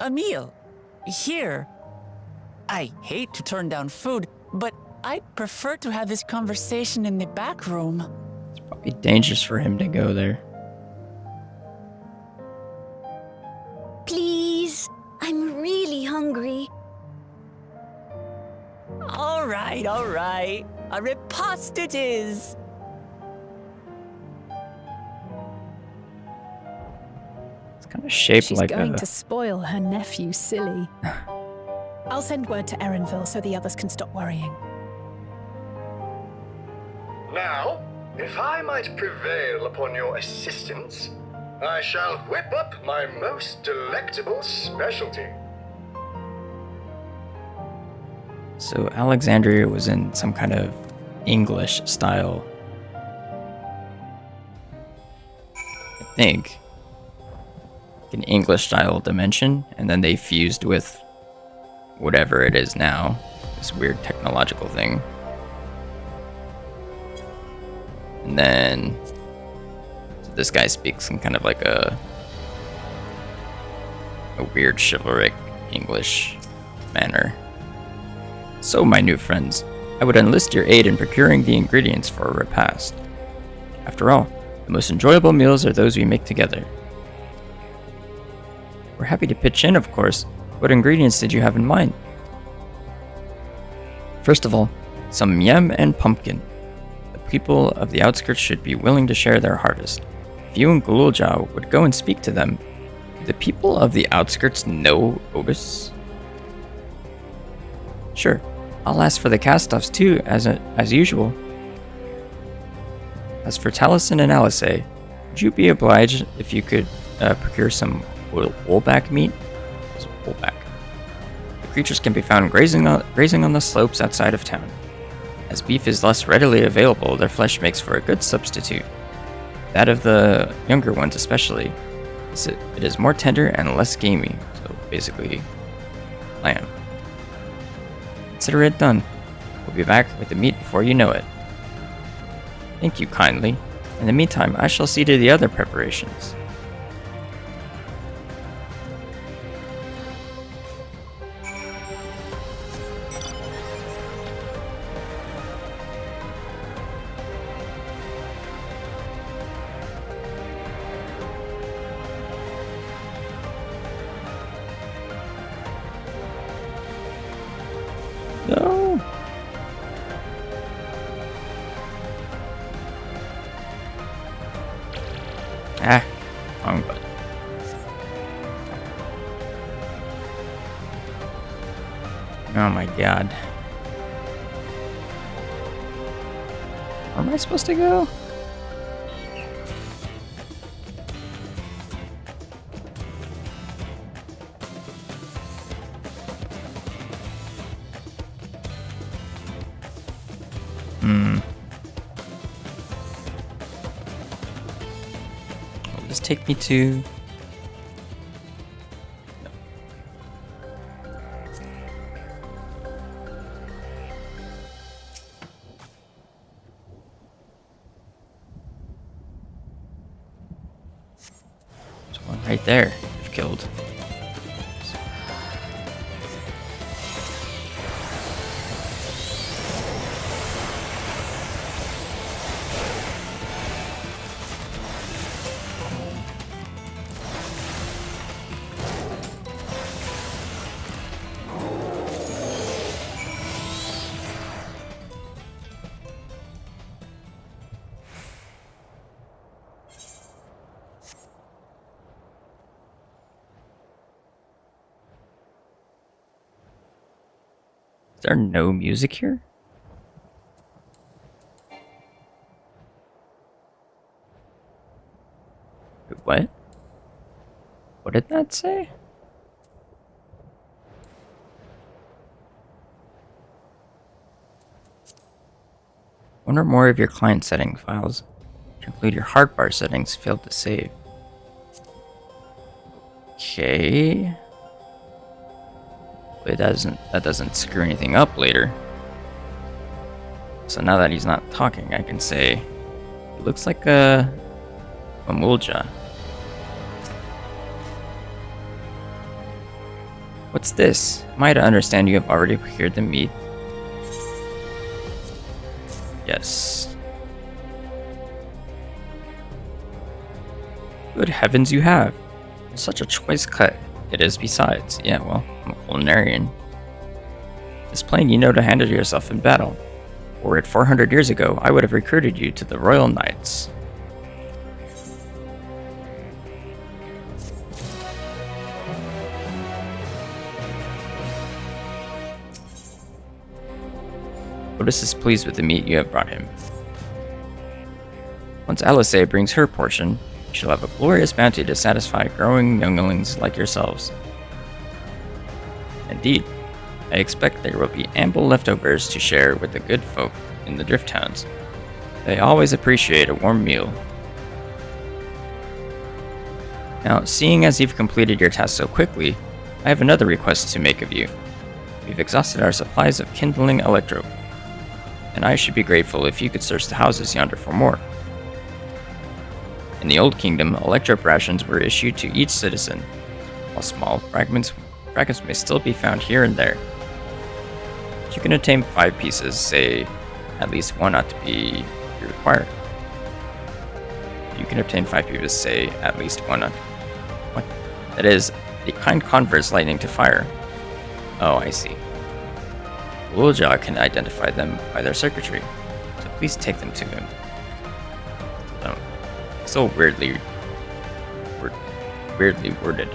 A meal. Here. I hate to turn down food, but I'd prefer to have this conversation in the back room. It's probably dangerous for him to go there. Please, I'm really hungry. All right, all right. A riposte it is! It's kind of shaped She's like going a... to spoil her nephew silly. I'll send word to Erenville so the others can stop worrying. Now, if I might prevail upon your assistance, I shall whip up my most delectable specialty. So Alexandria was in some kind of English style, I think, an English style dimension, and then they fused with whatever it is now, this weird technological thing. And then so this guy speaks in kind of like a weird chivalric English manner. So, my new friends, I would enlist your aid in procuring the ingredients for a repast. After all, the most enjoyable meals are those we make together. We're happy to pitch in, of course. What ingredients did you have in mind? First of all, some yam and pumpkin. The people of the outskirts should be willing to share their harvest. If you and Zoraal Ja would go and speak to them, do the people of the outskirts know Otis? Sure, I'll ask for the cast-offs too, as usual. As for Taliesin and Alice, would you be obliged if you could procure some woolback meat? Woolback. The creatures can be found grazing on the slopes outside of town. As beef is less readily available, their flesh makes for a good substitute. That of the younger ones especially. It is more tender and less gamey, so basically lamb. Consider it done. We'll be back with the meat before you know it. Thank you kindly. In the meantime, I shall see to the other preparations. No. Ah, wrong button. Oh my god. Where am I supposed to go? Will this take me to... No. There's one right there I've killed. Is there no music here? Wait, what? What did that say? One or more of your client setting files, which include your hardbar settings, failed to save. Okay. But that doesn't screw anything up later. So now that he's not talking, I can say it looks like a mulja. What's this? Am I to understand you have already procured the meat? Yes. Good heavens, you have. Such a choice cut. It is besides. Yeah, well, I'm a culinarian. Displaying you know to handle yourself in battle. Were it 400 years ago, I would have recruited you to the Royal Knights. Otis is pleased with the meat you have brought him. Once Alice brings her portion, you shall have a glorious bounty to satisfy growing younglings like yourselves. Indeed, I expect there will be ample leftovers to share with the good folk in the drift towns. They always appreciate a warm meal. Now, seeing as you've completed your task so quickly, I have another request to make of you. We've exhausted our supplies of kindling electrope, and I should be grateful if you could search the houses yonder for more. In the Old Kingdom, electrope rations were issued to each citizen, while small fragments may still be found here and there. If you can obtain 5 pieces, say at least one ought to be required. If you can obtain 5 pieces, say at least one ought to. What? That is, the kind converts lightning to fire. Oh, I see. Zoraal Ja can identify them by their circuitry, so please take them to him. So weirdly worded.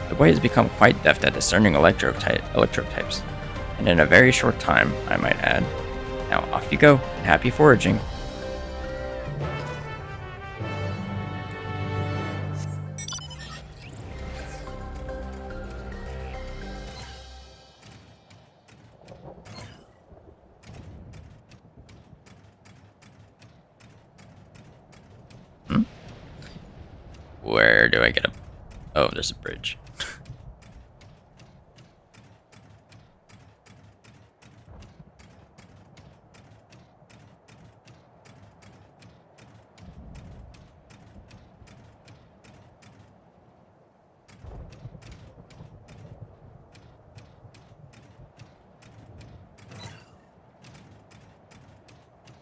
The boy has become quite deft at discerning electrope types, and in a very short time, I might add. Now off you go, and happy foraging. Where do I get up? Oh, there's a bridge.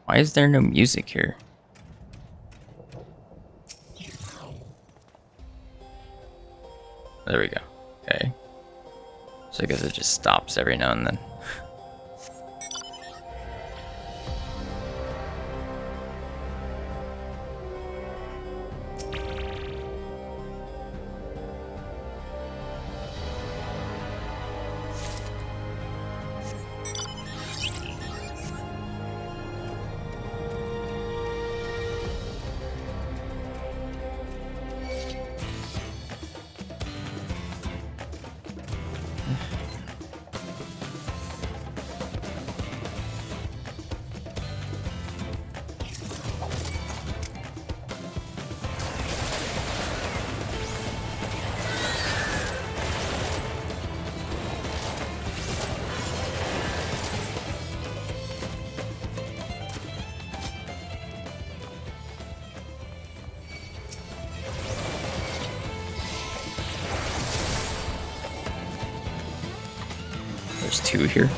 Why is there no music here? There we go. Okay. So I guess it just stops every now and then. There's 2 here.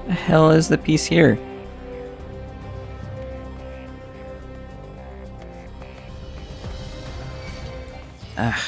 The hell is the piece here? Ah.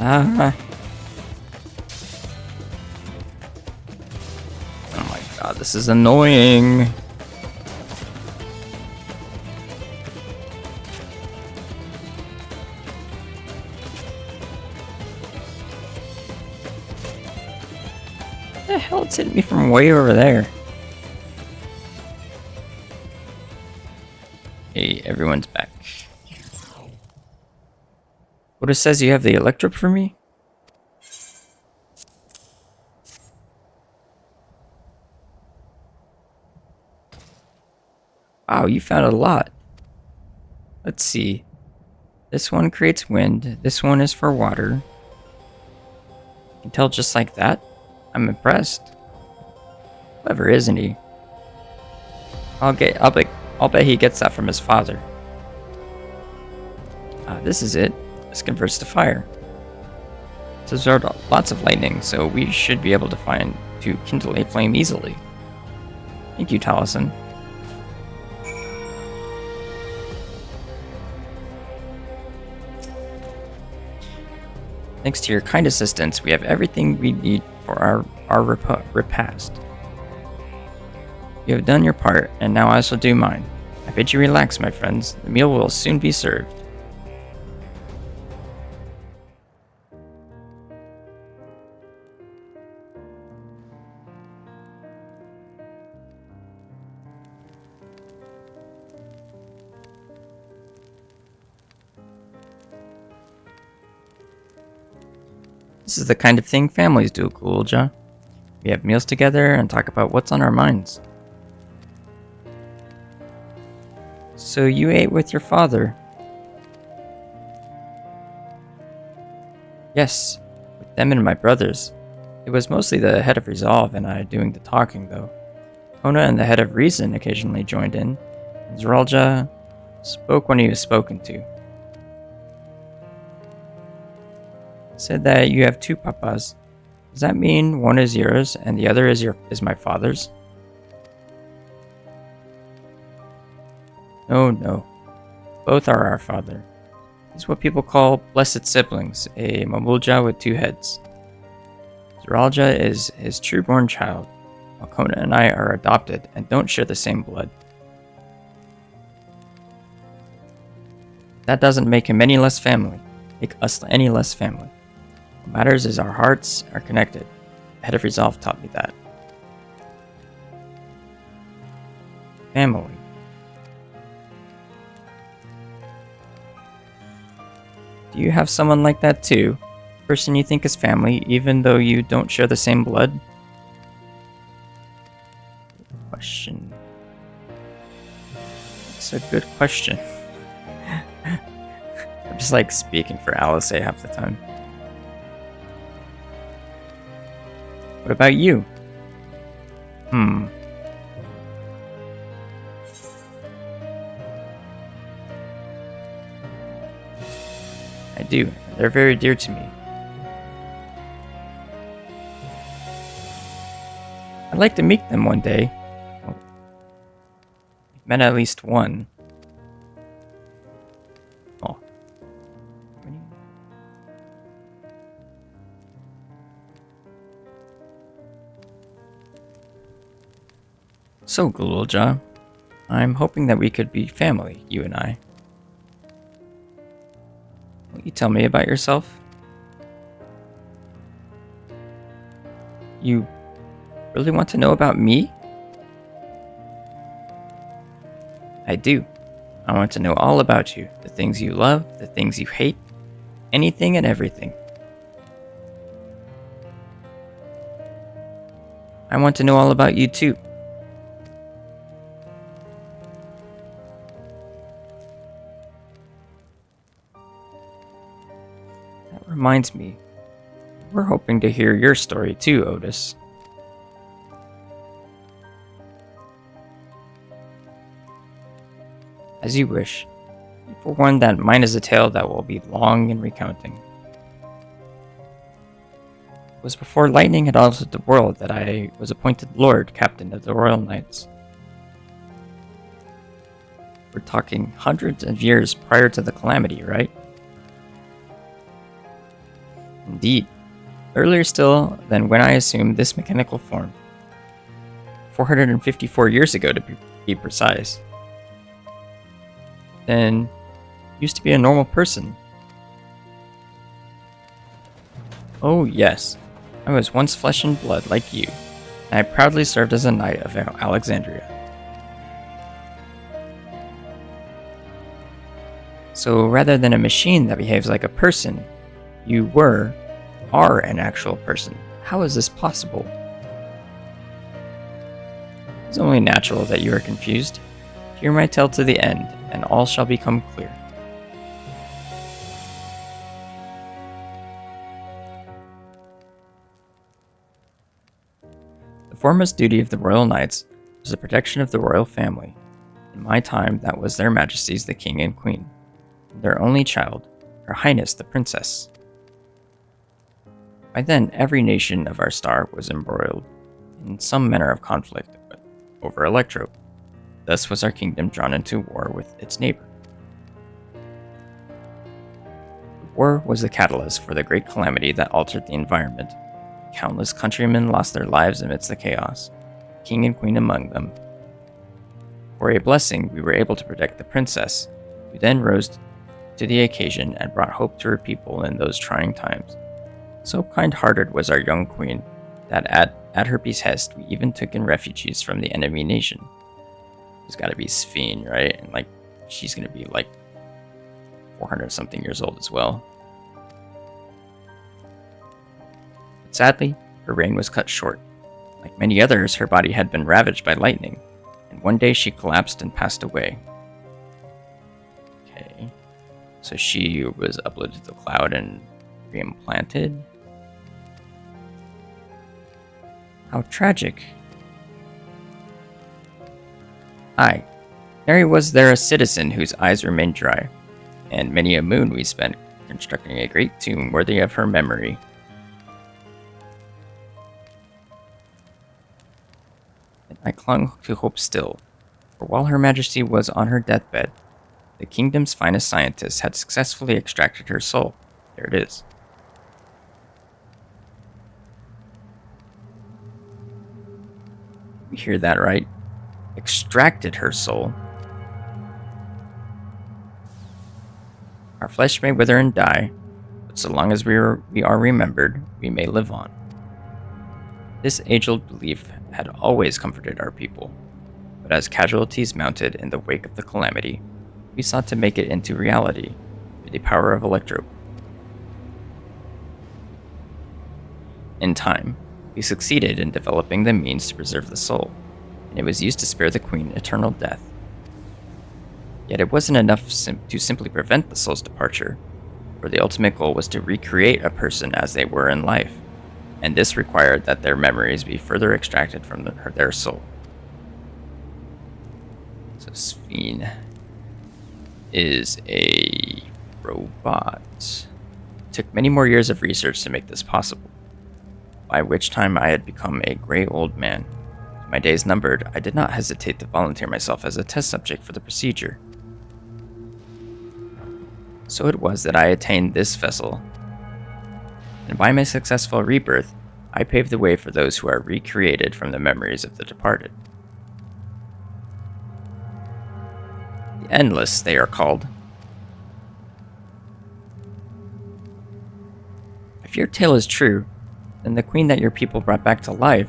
Ah. Oh my god, this is annoying. What the hell? It's hitting me from way over there. Hey, everyone's back. Otis says you have the electrope for me? Wow, you found a lot. Let's see. This one creates wind. This one is for water. You can tell just like that? I'm impressed. Clever, isn't he? I'll bet he gets that from his father. This is it. This converts to fire. It's absorbed lots of lightning, so we should be able to kindle a flame easily. Thank you, Taliesin. Thanks to your kind assistance, we have everything we need for our repast. You have done your part, and now I shall do mine. I bid you relax, my friends. The meal will soon be served. This is the kind of thing families do, Zoraal Ja. We have meals together and talk about what's on our minds. So you ate with your father? Yes, with them and my brothers. It was mostly the head of Resolve and I doing the talking, though. Kona and the head of Reason occasionally joined in, and Zoraal Ja spoke when he was spoken to. Said that you have two papas. Does that mean one is yours and the other is my father's? No. Both are our father. He's what people call blessed siblings, a Mamulja with two heads. Zoraal Ja is his true-born child, while Kona and I are adopted and don't share the same blood. That doesn't make him any less family. Make us any less family. What matters is our hearts are connected. The head of Resolve taught me that. Family. Do you have someone like that too? A person you think is family, even though you don't share the same blood? Good question. It's a good question. I'm just like speaking for Alice half the time. What about you? I do. They're very dear to me. I'd like to meet them one day. Well, I've met at least one. Oh. So, Zoraal Ja, I'm hoping that we could be family, you and I. Will you tell me about yourself? You really want to know about me? I do. I want to know all about you, the things you love, the things you hate, anything and everything. I want to know all about you too. That reminds me, we're hoping to hear your story too, Otis. As you wish. For one, that mine is a tale that will be long in recounting. It was before lightning had altered the world that I was appointed Lord Captain of the Royal Knights. We're talking hundreds of years prior to the calamity, right? Indeed, earlier still than when I assumed this mechanical form. 454 years ago, to be precise. Then, used to be a normal person. Oh yes, I was once flesh and blood like you, and I proudly served as a knight of Alexandria. So rather than a machine that behaves like a person, you are an actual person. How is this possible? It's only natural that you are confused. Hear my tale to the end, and all shall become clear. The foremost duty of the royal knights was the protection of the royal family. In my time, that was their majesties the king and queen, and their only child, her highness the princess. By then, every nation of our star was embroiled in some manner of conflict over Electrope. Thus was our kingdom drawn into war with its neighbor. The war was the catalyst for the great calamity that altered the environment. Countless countrymen lost their lives amidst the chaos, king and queen among them. For a blessing, we were able to protect the princess, who then rose to the occasion and brought hope to her people in those trying times. So kind-hearted was our young queen that at her behest we even took in refugees from the enemy nation. It's gotta be Sphene, right? And like, she's gonna be like 400 something years old as well. But sadly, her reign was cut short. Like many others, her body had been ravaged by lightning, and one day she collapsed and passed away. Okay, so she was uploaded to the cloud and reimplanted. How tragic. Aye, nary was there a citizen whose eyes remained dry, and many a moon we spent constructing a great tomb worthy of her memory. And I clung to hope still, for while Her Majesty was on her deathbed, the kingdom's finest scientists had successfully extracted her soul. There it is. You hear that right? Extracted her soul. Our flesh may wither and die, but so long as we are remembered, we may live on. This age-old belief had always comforted our people, but as casualties mounted in the wake of the calamity, we sought to make it into reality through the power of Electrope. In time, we succeeded in developing the means to preserve the soul, and it was used to spare the queen eternal death. Yet it wasn't enough to simply prevent the soul's departure, for the ultimate goal was to recreate a person as they were in life, and this required that their memories be further extracted from their soul. So Sphene is a robot. It took many more years of research to make this possible, by which time I had become a gray old man. My days numbered, I did not hesitate to volunteer myself as a test subject for the procedure. So it was that I attained this vessel, and by my successful rebirth, I paved the way for those who are recreated from the memories of the departed. The Endless, they are called. If your tale is true, then the queen that your people brought back to life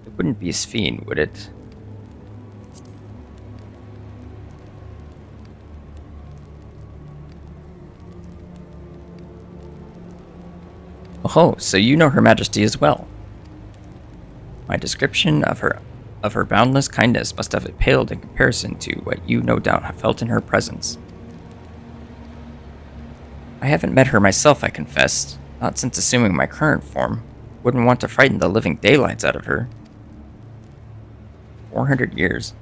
it wouldn't be Sphene, would it? Oh, so you know Her Majesty as well. My description of her boundless kindness must have paled in comparison to what you no doubt have felt in her presence. I haven't met her myself, I confess, not since assuming my current form. Wouldn't want to frighten the living daylights out of her. 400 years.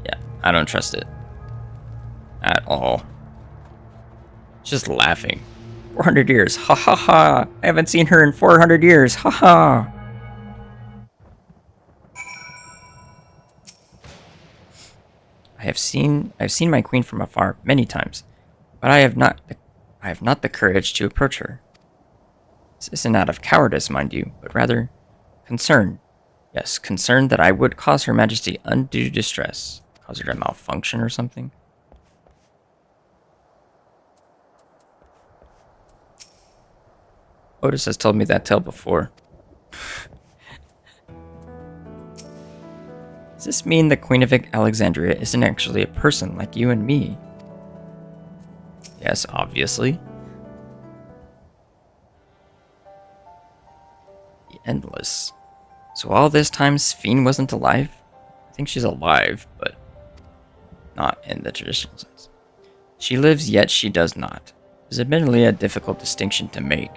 Yeah, I don't trust it. At all. Just laughing. 400 years. Ha ha ha. I haven't seen her in 400 years. Ha ha. I've seen my queen from afar many times, but I have not the courage to approach her. This isn't out of cowardice, mind you, but rather concern. Yes, concern that I would cause Her Majesty undue distress, cause her to malfunction or something. Otis has told me that tale before. Does this mean the Queen of Alexandria isn't actually a person like you and me? Yes, obviously. The Endless. So all this time Sphene wasn't alive? I think she's alive, but not in the traditional sense. She lives, yet she does not. It is admittedly a difficult distinction to make.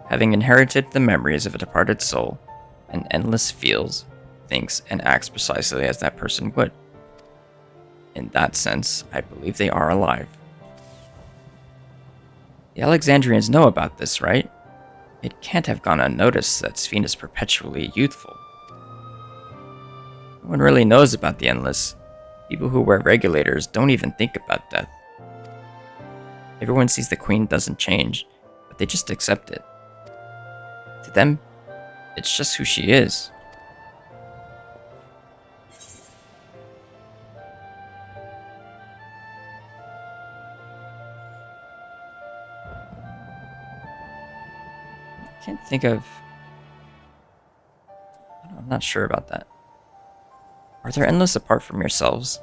Having inherited the memories of a departed soul, an Endless feels, thinks, and acts precisely as that person would. In that sense, I believe they are alive. The Alexandrians know about this, right? It can't have gone unnoticed that Sphene is perpetually youthful. No one really knows about the Endless. People who wear regulators don't even think about death. Everyone sees the Queen doesn't change, but they just accept it. To them, it's just who she is. I can't think of... I'm not sure about that. Are there Endless apart from yourselves?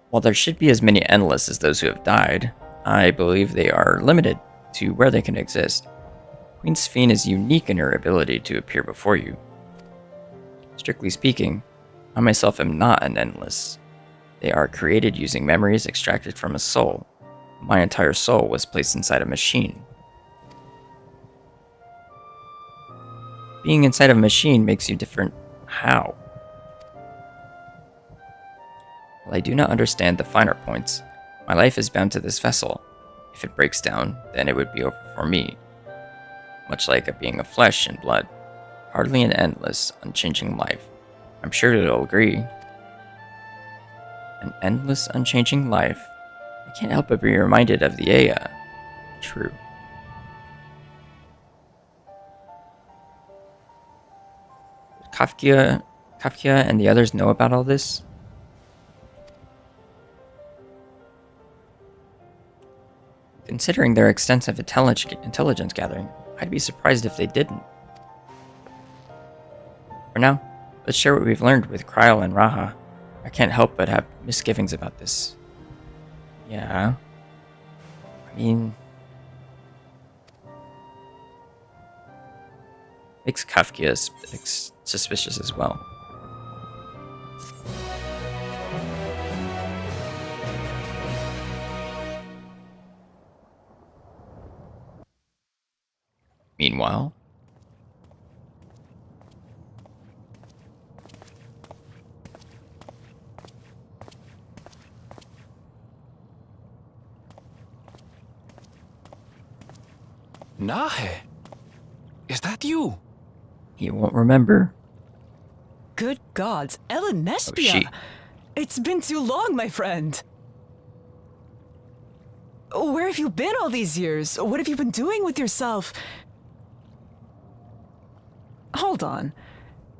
While there should be as many Endless as those who have died, I believe they are limited to where they can exist. Queen Sphene is unique in her ability to appear before you. Strictly speaking, I myself am not an Endless. They are created using memories extracted from a soul. My entire soul was placed inside a machine. Being inside of a machine makes you different. How? While I do not understand the finer points, my life is bound to this vessel. If it breaks down, then it would be over for me. Much like a being of flesh and blood. Hardly an endless, unchanging life. I'm sure you'll agree. An endless, unchanging life. I can't help but be reminded of the Aya. True. Kafka and the others know about all this? Considering their extensive intelligence gathering, I'd be surprised if they didn't. For now, let's share what we've learned with Kryl and Raha. I can't help but have misgivings about this. Yeah. I mean... makes Kafka suspicious as well. Meanwhile... Nahe, is that you? He won't remember. Good gods, Ellen Nespia! Oh, she. It's been too long, my friend. Where have you been all these years? What have you been doing with yourself? Hold on.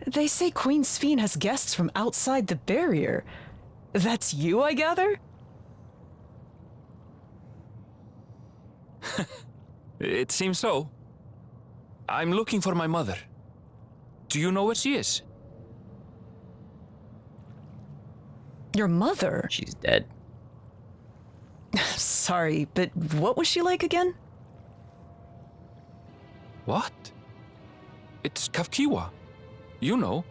They say Queen Sphene has guests from outside the barrier. That's you, I gather? It seems so. I'm looking for my mother. Do you know where she is? Your mother? She's dead. Sorry, but what was she like again? What? It's Kafkiwa. You know,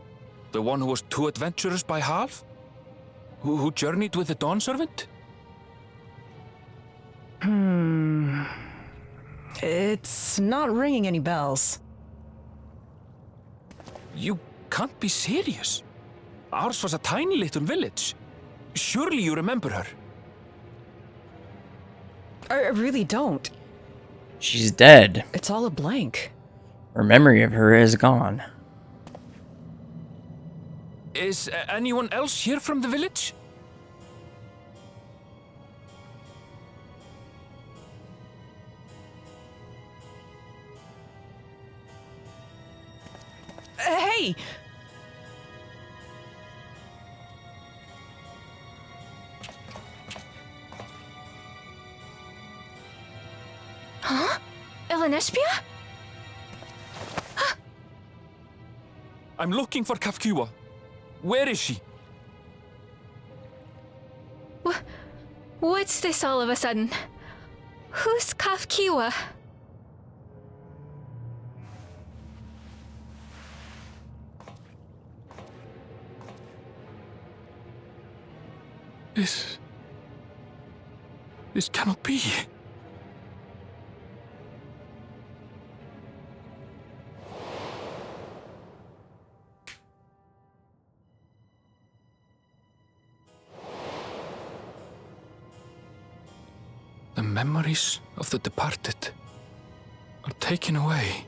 the one who was too adventurous by half? Who journeyed with the Dawn Servant? It's not ringing any bells. You can't be serious. Ours was a tiny little village. Surely you remember her. I really don't. She's dead. It's all a blank. Her memory of her is gone. Is anyone else here from the village? Hey! Huh? Elenespia? I'm looking for Kafkiwa. Where is she? What's this all of a sudden? Who's Kafkiwa? This cannot be. The memories of the departed are taken away.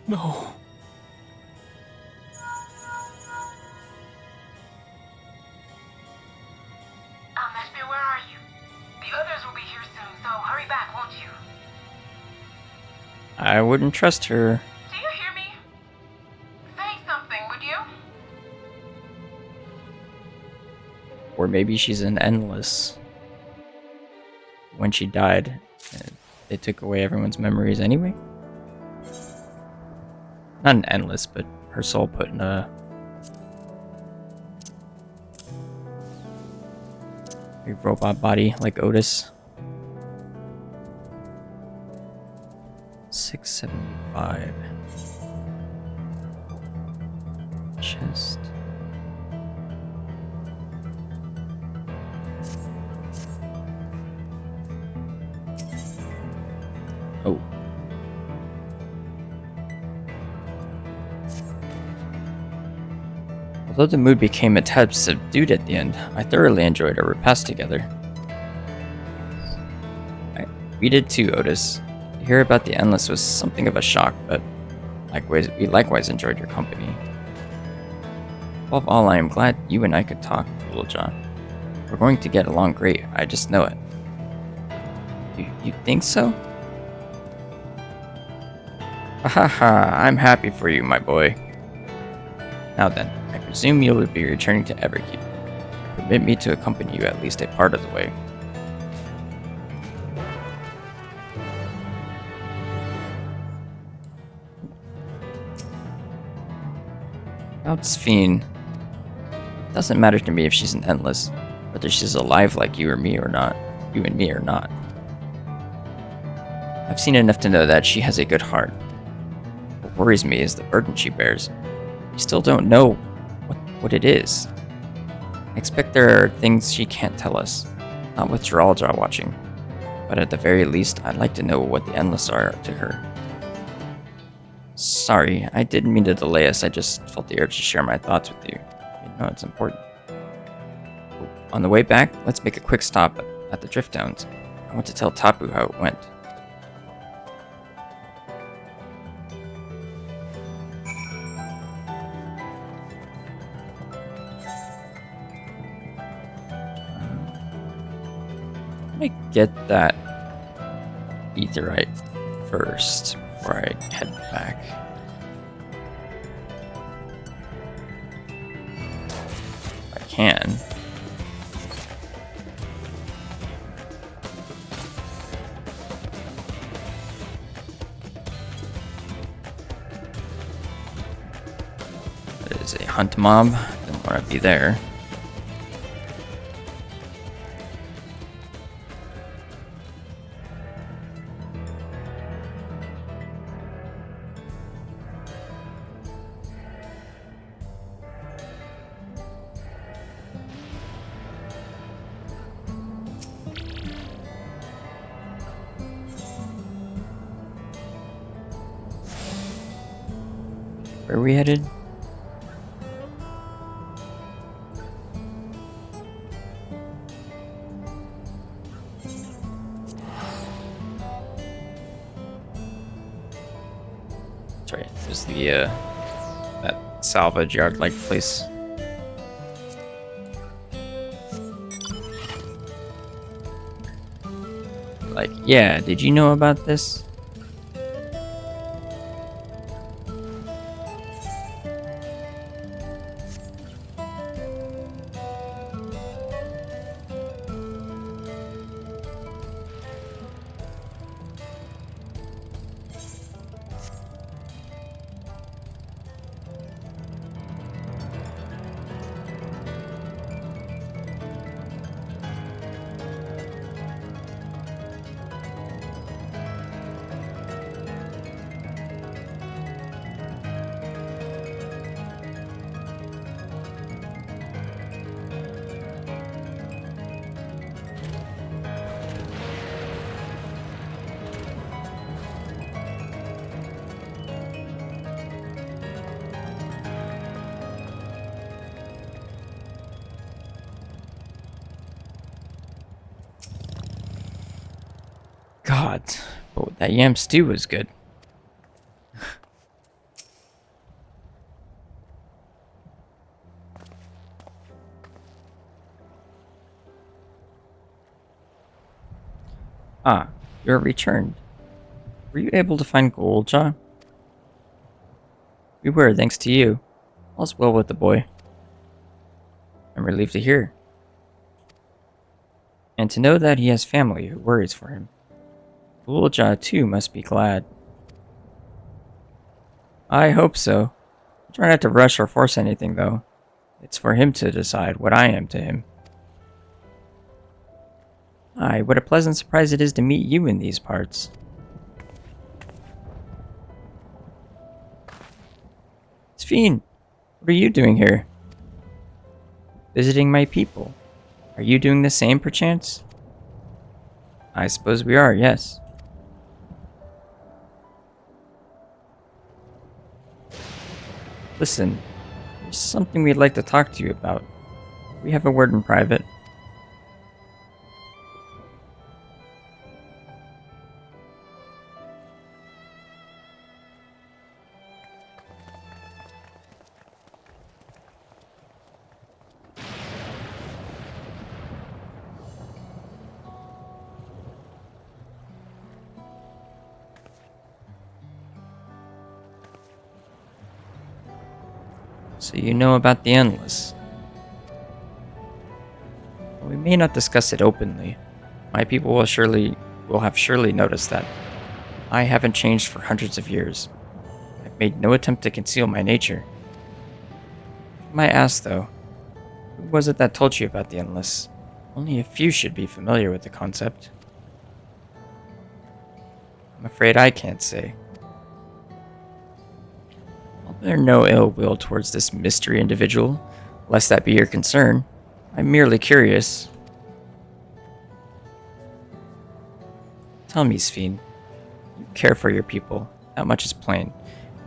No. MSQ, where are you? The others will be here soon, so hurry back, won't you? I wouldn't trust her. Do you hear me? Say something, would you? Or maybe she's an endless. When she died, they took away everyone's memories anyway? Not an endless, but her soul put in a robot body like Otis. 675. Chest. Oh. Although the mood became a tad subdued at the end, I thoroughly enjoyed our repast together. We did too, Otis. To hear about the Endless was something of a shock, but we likewise enjoyed your company. Above all, I am glad you and I could talk, Zoraal Ja. We're going to get along great, I just know it. You think so? Haha, I'm happy for you, my boy. Now then, I presume you will be returning to Everkeep. Permit me to accompany you at least a part of the way. About Sphene. It doesn't matter to me if she's an Endless, whether she's alive like you and me or not. I've seen enough to know that she has a good heart. What worries me is the burden she bears. We still don't know what it is. I expect there are things she can't tell us, not with Zoraal Ja watching. But at the very least, I'd like to know what the Endless are to her. Sorry, I didn't mean to delay us, I just felt the urge to share my thoughts with you. You know, it's important. On the way back, let's make a quick stop at the Drift Downs. I want to tell Tapu how it went. Let me get that Aetheryte first before I head back. If I can. That is a hunt mob. Don't want to be there. Where are we headed? right. There's the that salvage yard like place. Like, yeah, did you know about this? God, but that yam stew was good. Ah, you're returned. Were you able to find Zoraal Ja? We were, thanks to you. All's well with the boy. I'm relieved to hear. And to know that he has family who worries for him. Zoraal Ja, too, must be glad. I hope so. Try not to rush or force anything, though. It's for him to decide what I am to him. Aye, what a pleasant surprise it is to meet you in these parts. Sphene, what are you doing here? Visiting my people. Are you doing the same, perchance? I suppose we are, yes. Listen, there's something we'd like to talk to you about. We have a word in private. So you know about the Endless. We may not discuss it openly. My people will have surely noticed that. I haven't changed for hundreds of years. I've made no attempt to conceal my nature. I might ask though, who was it that told you about the Endless? Only a few should be familiar with the concept. I'm afraid I can't say. I'll bear no ill will towards this mystery individual, lest that be your concern. I'm merely curious. Tell me, Sphene. You care for your people. That much is plain.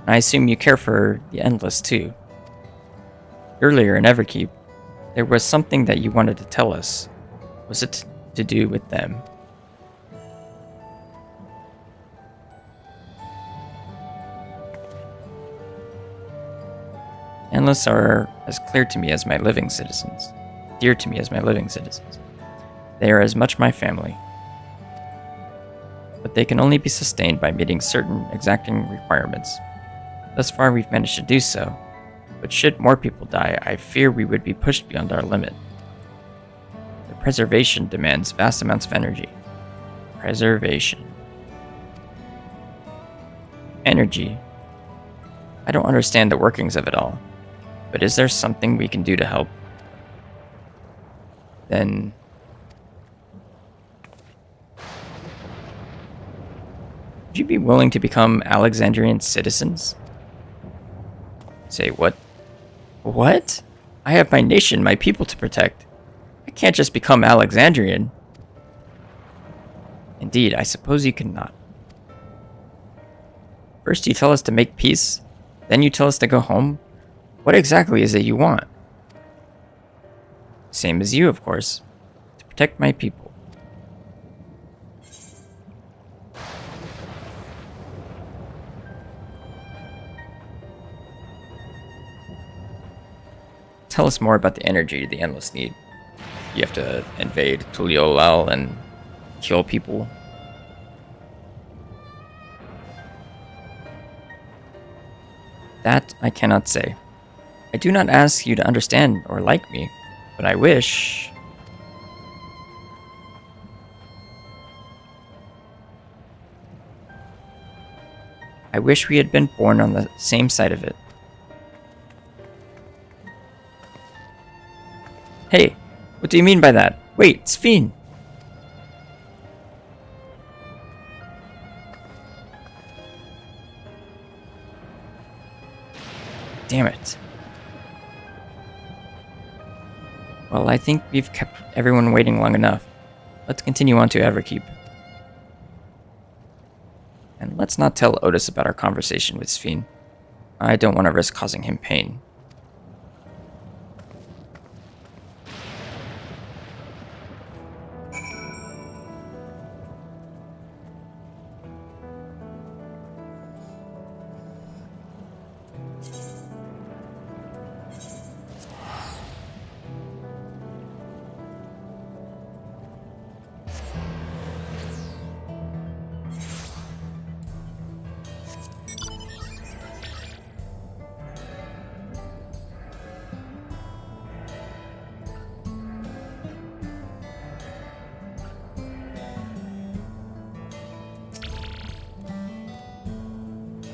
And I assume you care for the Endless too. Earlier in Everkeep, there was something that you wanted to tell us. Was it to do with them? Endless are as clear to me as my living citizens, dear to me as my living citizens. They are as much my family. But they can only be sustained by meeting certain exacting requirements. Thus far we've managed to do so, but should more people die, I fear we would be pushed beyond our limit. Their preservation demands vast amounts of energy. Preservation. Energy. I don't understand the workings of it all. But is there something we can do to help? Then... would you be willing to become Alexandrian citizens? Say what? What? I have my nation, my people to protect. I can't just become Alexandrian. Indeed, I suppose you cannot. First you tell us to make peace, then you tell us to go home. What exactly is it you want? Same as you, of course. To protect my people. tell us more about the energy the Endless need. You have to invade Tural and kill people. That I cannot say. I do not ask you to understand or like me, but I wish... I wish we had been born on the same side of it. Hey, what do you mean by that? Wait, Sphene! Damn it. Well, I think we've kept everyone waiting long enough. Let's continue on to Everkeep. And let's not tell Otis about our conversation with Sphene. I don't want to risk causing him pain.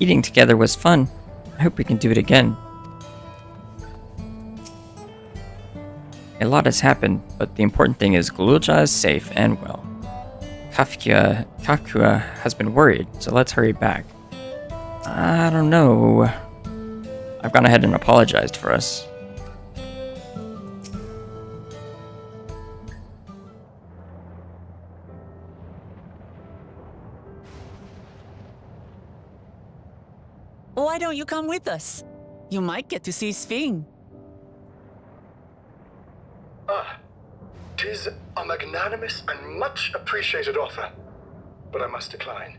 Eating together was fun. I hope we can do it again. A lot has happened, but the important thing is Zoraal is safe and well. Kafka has been worried, so let's hurry back. I don't know. I've gone ahead and apologized for us. Why don't you come with us? You might get to see Sphene. Ah, 'tis a magnanimous and much appreciated offer, but I must decline.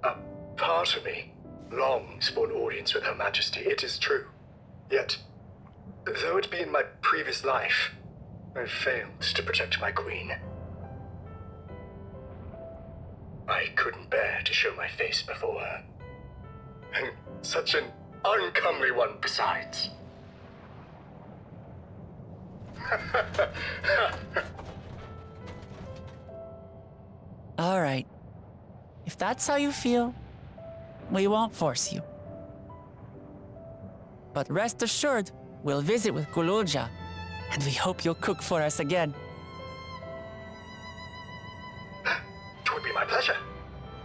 A part of me longs for an audience with Her Majesty, it is true. Yet, though it be in my previous life, I've failed to protect my queen. I couldn't bear to show my face before her. And such an uncomely one besides. All right. If that's how you feel, we won't force you. But rest assured, we'll visit with Zoraal Ja, and we hope you'll cook for us again. It would be my pleasure.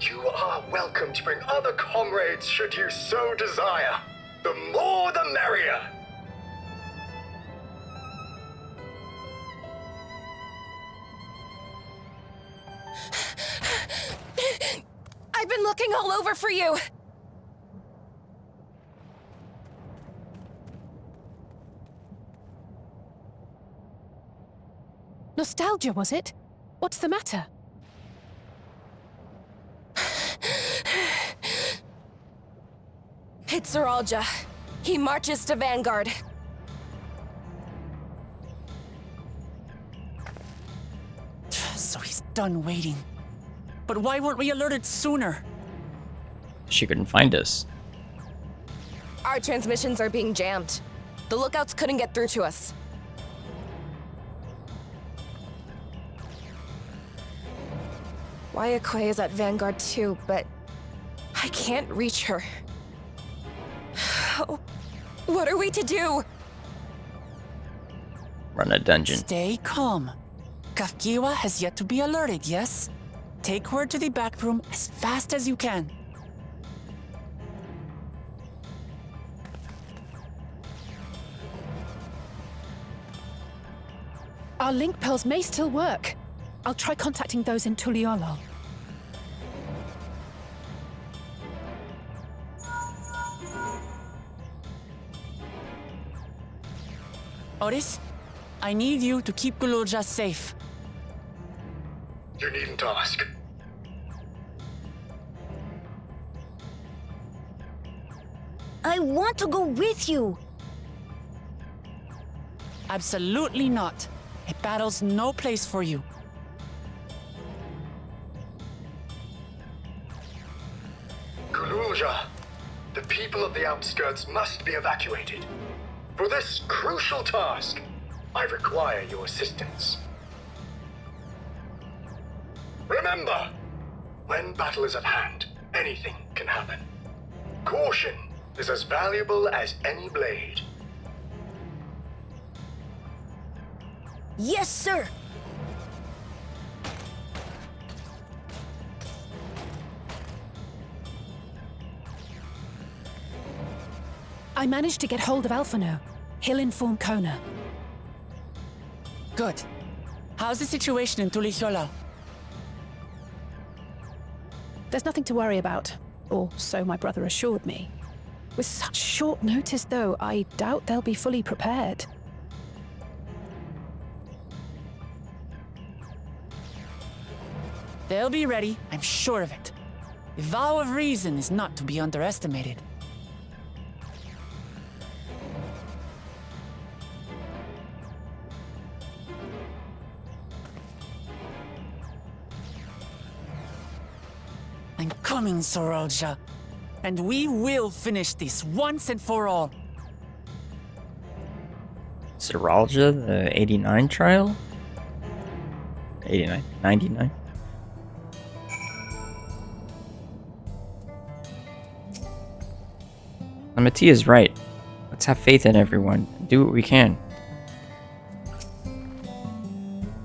You are welcome to bring other comrades should you so desire. The more the merrier. I've been looking all over for you! Nostalgia, was it? What's the matter? It's Zoraal Ja. He marches to Vanguard. So he's done waiting. But why weren't we alerted sooner? She couldn't find us. Our transmissions are being jammed. The lookouts couldn't get through to us. Wayakwe is at Vanguard too, but I can't reach her. What are we to do? Run a dungeon. Stay calm. Kafkiwa has yet to be alerted, yes? Take her to the back room as fast as you can. Our link pearls may still work. I'll try contacting those in Tural. Otis, I need you to keep Zoraal Ja safe. You needn't ask. I want to go with you. Absolutely not. A battle's no place for you. Zoraal Ja, the people of the outskirts must be evacuated. For this crucial task, I require your assistance. Remember, when battle is at hand, anything can happen. Caution is as valuable as any blade. Yes, sir. I managed to get hold of Alphano. He'll inform Kona. Good. How's the situation in Tural? There's nothing to worry about, or so my brother assured me. With such short notice, though, I doubt they'll be fully prepared. They'll be ready, I'm sure of it. The vow of reason is not to be underestimated. I'm coming, Zoraal Ja, and we will finish this once and for all. Zoraal Ja, the 89 trial? 89, 99? Amati is right. Let's have faith in everyone and do what we can.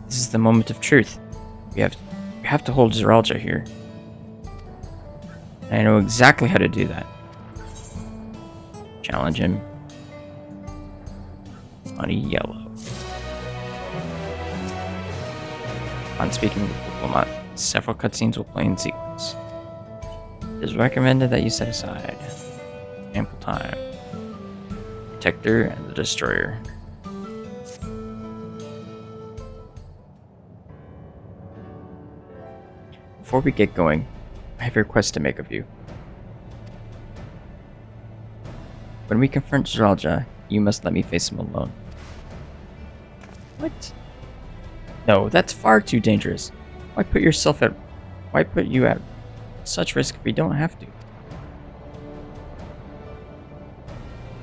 This is the moment of truth. We have to hold Zoraal Ja here. And I know exactly how to do that. Challenge him. On a yellow. On speaking with Diplomat, several cutscenes will play in sequence. It is recommended that you set aside ample time. Protector and the Destroyer. Before we get going, I have a request to make of you. When we confront Zoraal Ja, you must let me face him alone. What? No, that's far too dangerous. Why put you at such risk if we don't have to?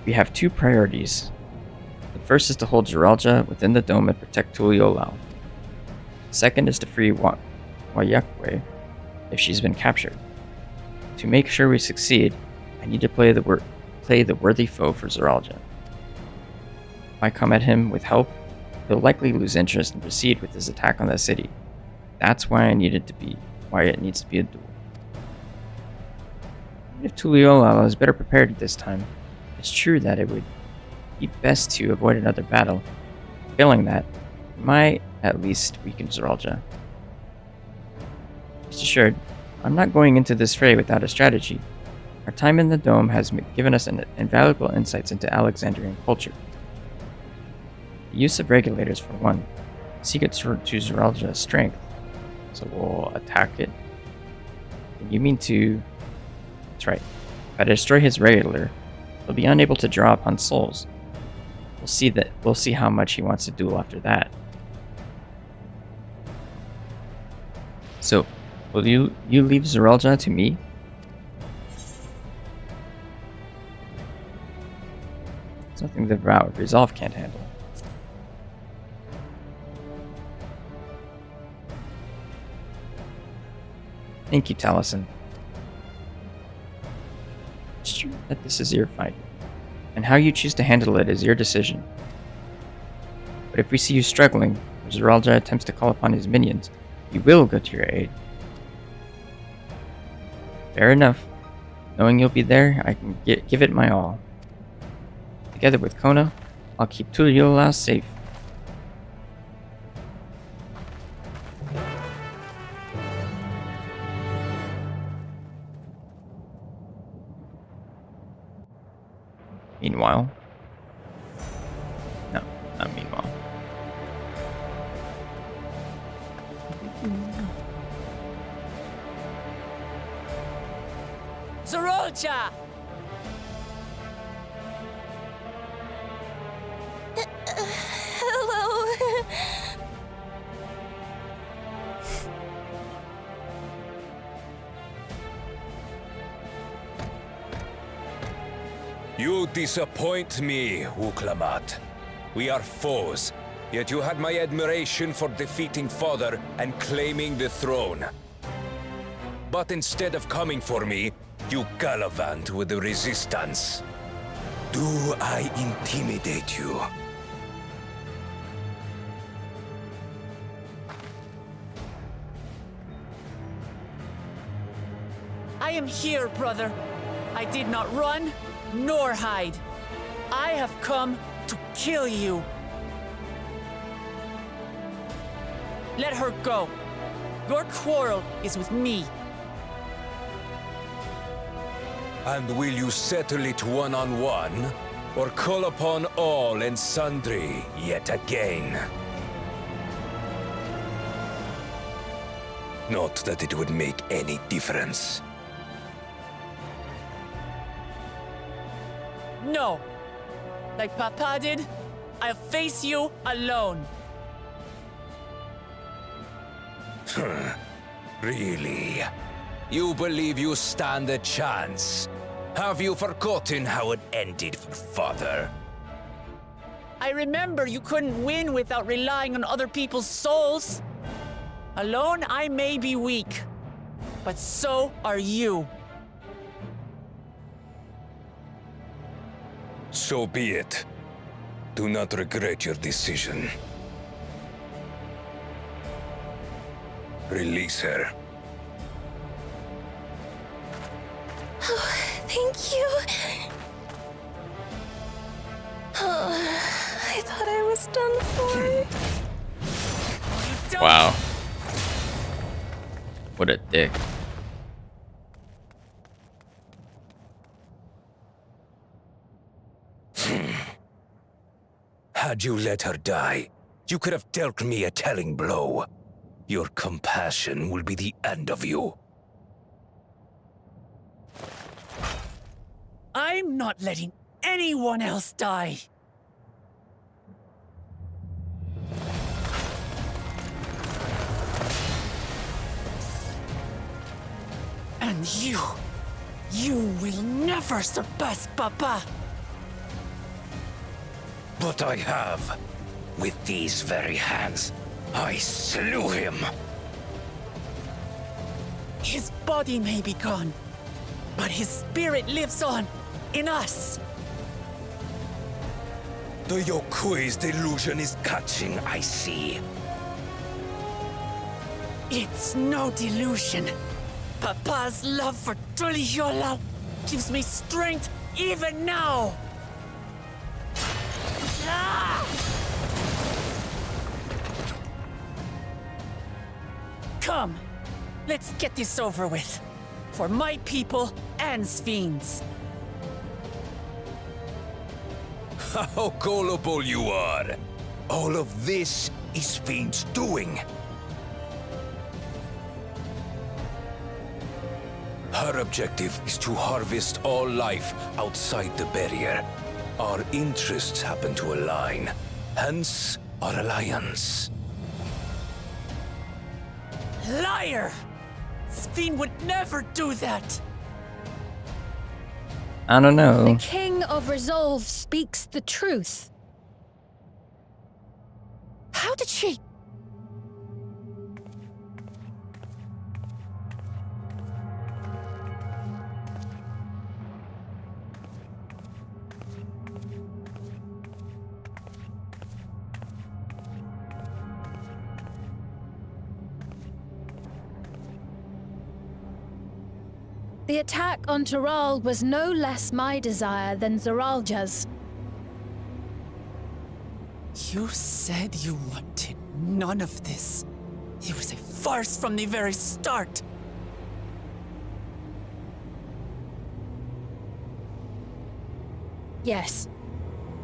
We have two priorities. The first is to hold Zoraal Ja within the dome and protect Tural. The second is to free Wayakwe if she's been captured. To make sure we succeed, I need to play the worthy foe for Zoraal Ja. If I come at him with help, he'll likely lose interest and proceed with his attack on the city. That's why it needs to be a duel. If Tural is better prepared this time, it's true that it would be best to avoid another battle. Failing that, it might at least weaken Zoraal Ja. Rest assured, I'm not going into this fray without a strategy. Our time in the dome has given us invaluable insights into Alexandrian culture. The use of regulators, for one, secret to Zoraal Ja's strength, so we'll attack it. And you mean to... That's right. If I destroy his regulator, he'll be unable to draw upon souls. We'll see how much he wants to duel after that. So, will you leave Zoraal Ja to me? It's nothing the vow of resolve can't handle. Thank you, Taliesin. It's true that this is your fight, and how you choose to handle it is your decision. But if we see you struggling, or Zoraal Ja attempts to call upon his minions, we will go to your aid. Fair enough. Knowing you'll be there, I can give it my all. Together with Kona, I'll keep Tural safe. Meanwhile... No, not meanwhile. Zoraal Ja! You disappoint me, Uklamat. We are foes, yet you had my admiration for defeating Father and claiming the throne. But instead of coming for me, you gallivant with the resistance. Do I intimidate you? I am here, brother. I did not run nor hide. I have come to kill you. Let her go. Your quarrel is with me. And will you settle it one-on-one, or call upon all and sundry yet again? Not that it would make any difference. No. Like Papa did, I'll face you alone. Really? You believe you stand a chance? Have you forgotten how it ended for Father? I remember you couldn't win without relying on other people's souls. Alone, I may be weak, but so are you. So be it. Do not regret your decision. Release her. Oh, thank you. Oh, I thought I was done for. Wow. What a dick. Had you let her die, you could have dealt me a telling blow. Your compassion will be the end of you. I'm not letting anyone else die. And you will never surpass Papa. But I have. With these very hands, I slew him. His body may be gone, but his spirit lives on in us. The Yokui's delusion is catching, I see. It's no delusion. Papa's love for Trujillo gives me strength even now. Ah! Come, let's get this over with. For my people and Sfiends. How gullible you are! All of this is Fiend's doing. Her objective is to harvest all life outside the barrier. Our interests happen to align, hence our alliance. Liar! Sfiend would never do that! I don't know. The King of Resolve speaks the truth. How did she... The attack on Tural was no less my desire than Zoraal Ja's. You said you wanted none of this. It was a farce from the very start. Yes,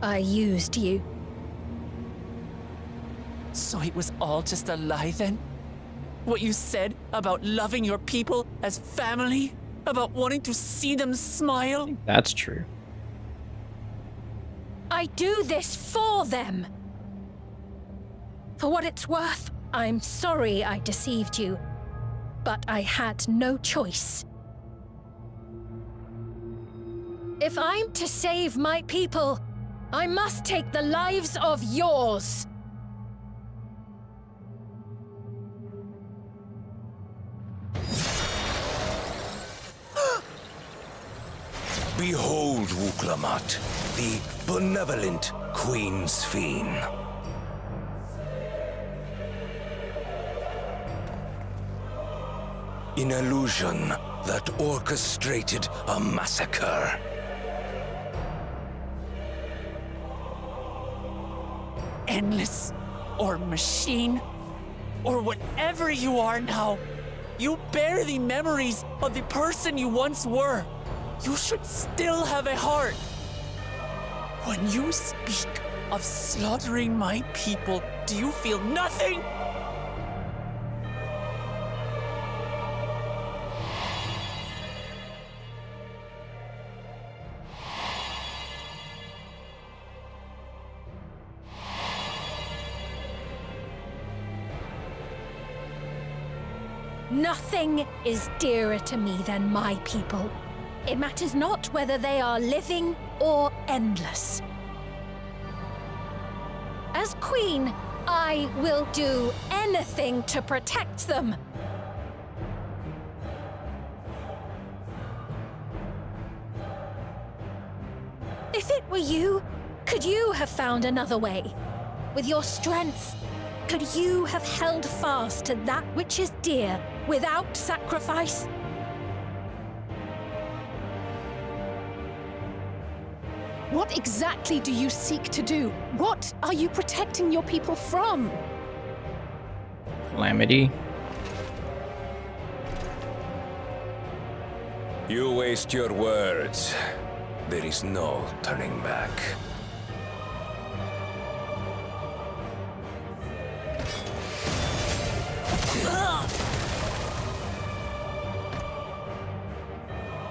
I used you. So it was all just a lie then? What you said about loving your people as family? About wanting to see them smile? That's true. I do this for them. For what it's worth, I'm sorry I deceived you, but I had no choice. If I'm to save my people, I must take the lives of yours. Behold, Wuklamat, the benevolent Queen Sphene. An illusion that orchestrated a massacre. Endless, or machine, or whatever you are now, you bear the memories of the person you once were. You should still have a heart. When you speak of slaughtering my people, do you feel nothing? Nothing is dearer to me than my people. It matters not whether they are living or endless. As queen, I will do anything to protect them. If it were you, could you have found another way? With your strength, could you have held fast to that which is dear without sacrifice? What exactly do you seek to do? What are you protecting your people from? Calamity. You waste your words. There is no turning back.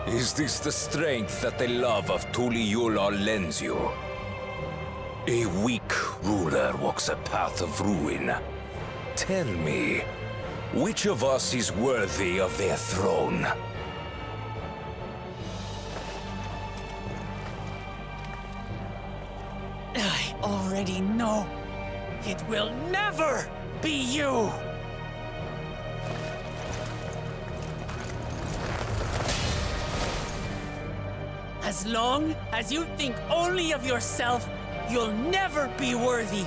Is this the strength that the love of Tural lends you? A weak ruler walks a path of ruin. Tell me, which of us is worthy of their throne? I already know. It will never be you! As long as you think only of yourself, you'll never be worthy.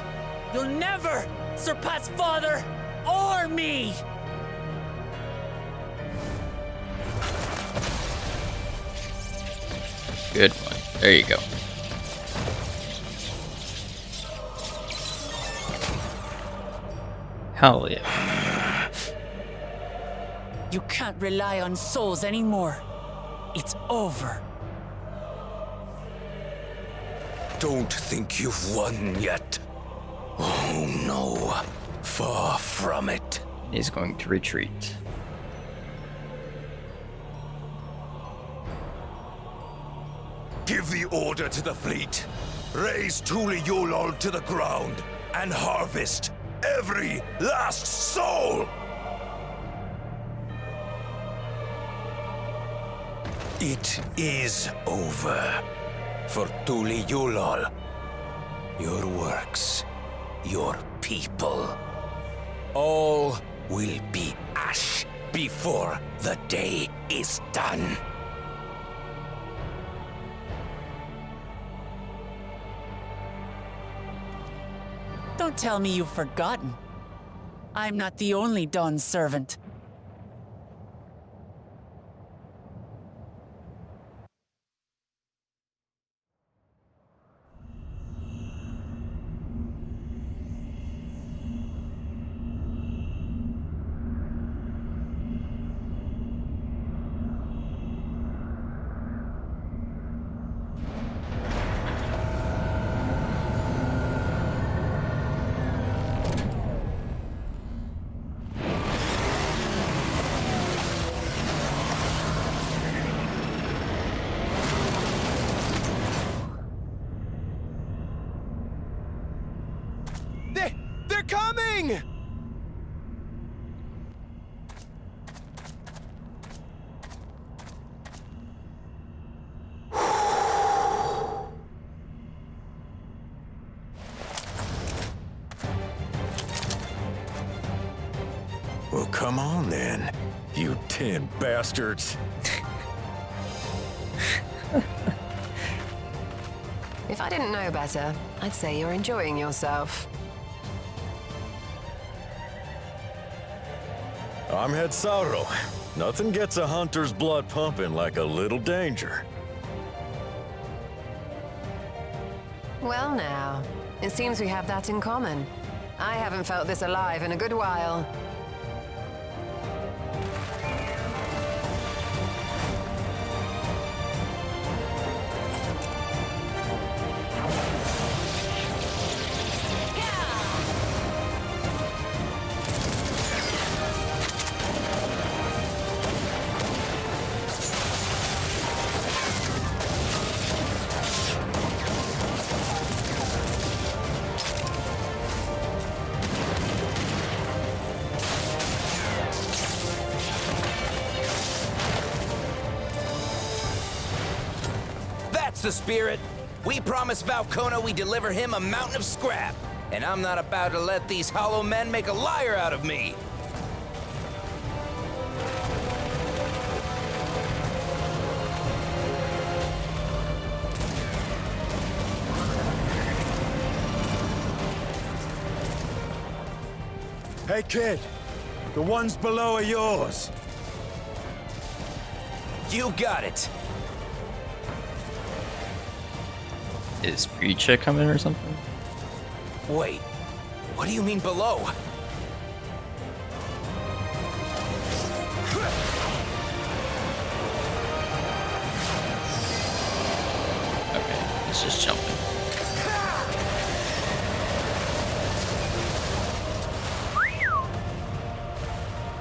You'll never surpass Father or me! Good one. There you go. Hell yeah. You can't rely on souls anymore. It's over. Don't think you've won yet. Oh no, far from it. He's going to retreat. Give the order to the fleet. Raise Tural to the ground and harvest every last soul! It is over. For Tural, your works, your people, all will be ash before the day is done. Don't tell me you've forgotten. I'm not the only Dawn's servant. Come on then, you 10 bastards. If I didn't know better, I'd say you're enjoying yourself. I'm head Zoraal. Nothing gets a hunter's blood pumping like a little danger. Well now, it seems we have that in common. I haven't felt this alive in a good while. The spirit. We promised Valkona we deliver him a mountain of scrap, and I'm not about to let these hollow men make a liar out of me. Hey kid, the ones below are yours. You got it. Is Breacha coming or something? Wait, what do you mean below? Okay, it's just jumping.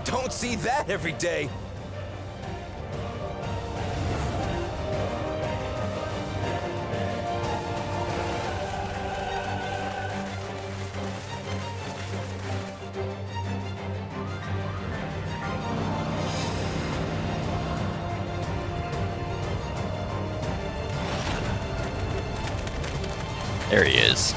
Don't see that every day. There he is.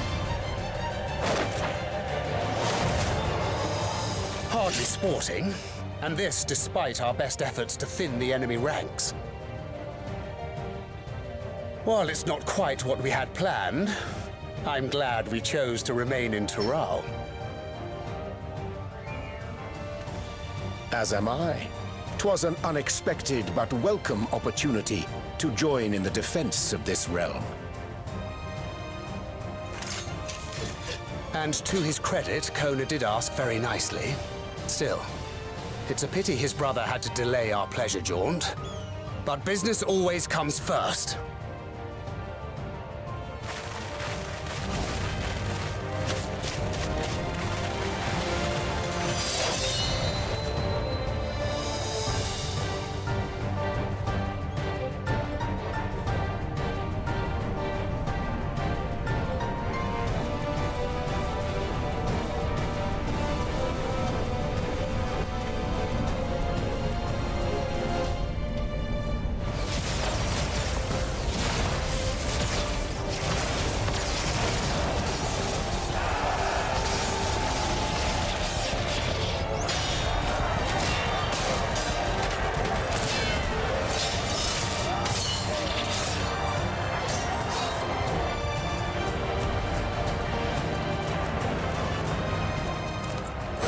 Hardly sporting, and this despite our best efforts to thin the enemy ranks. While it's not quite what we had planned, I'm glad we chose to remain in Tural. As am I. 'Twas an unexpected but welcome opportunity to join in the defense of this realm. And to his credit, Kona did ask very nicely. Still, it's a pity his brother had to delay our pleasure jaunt. But business always comes first.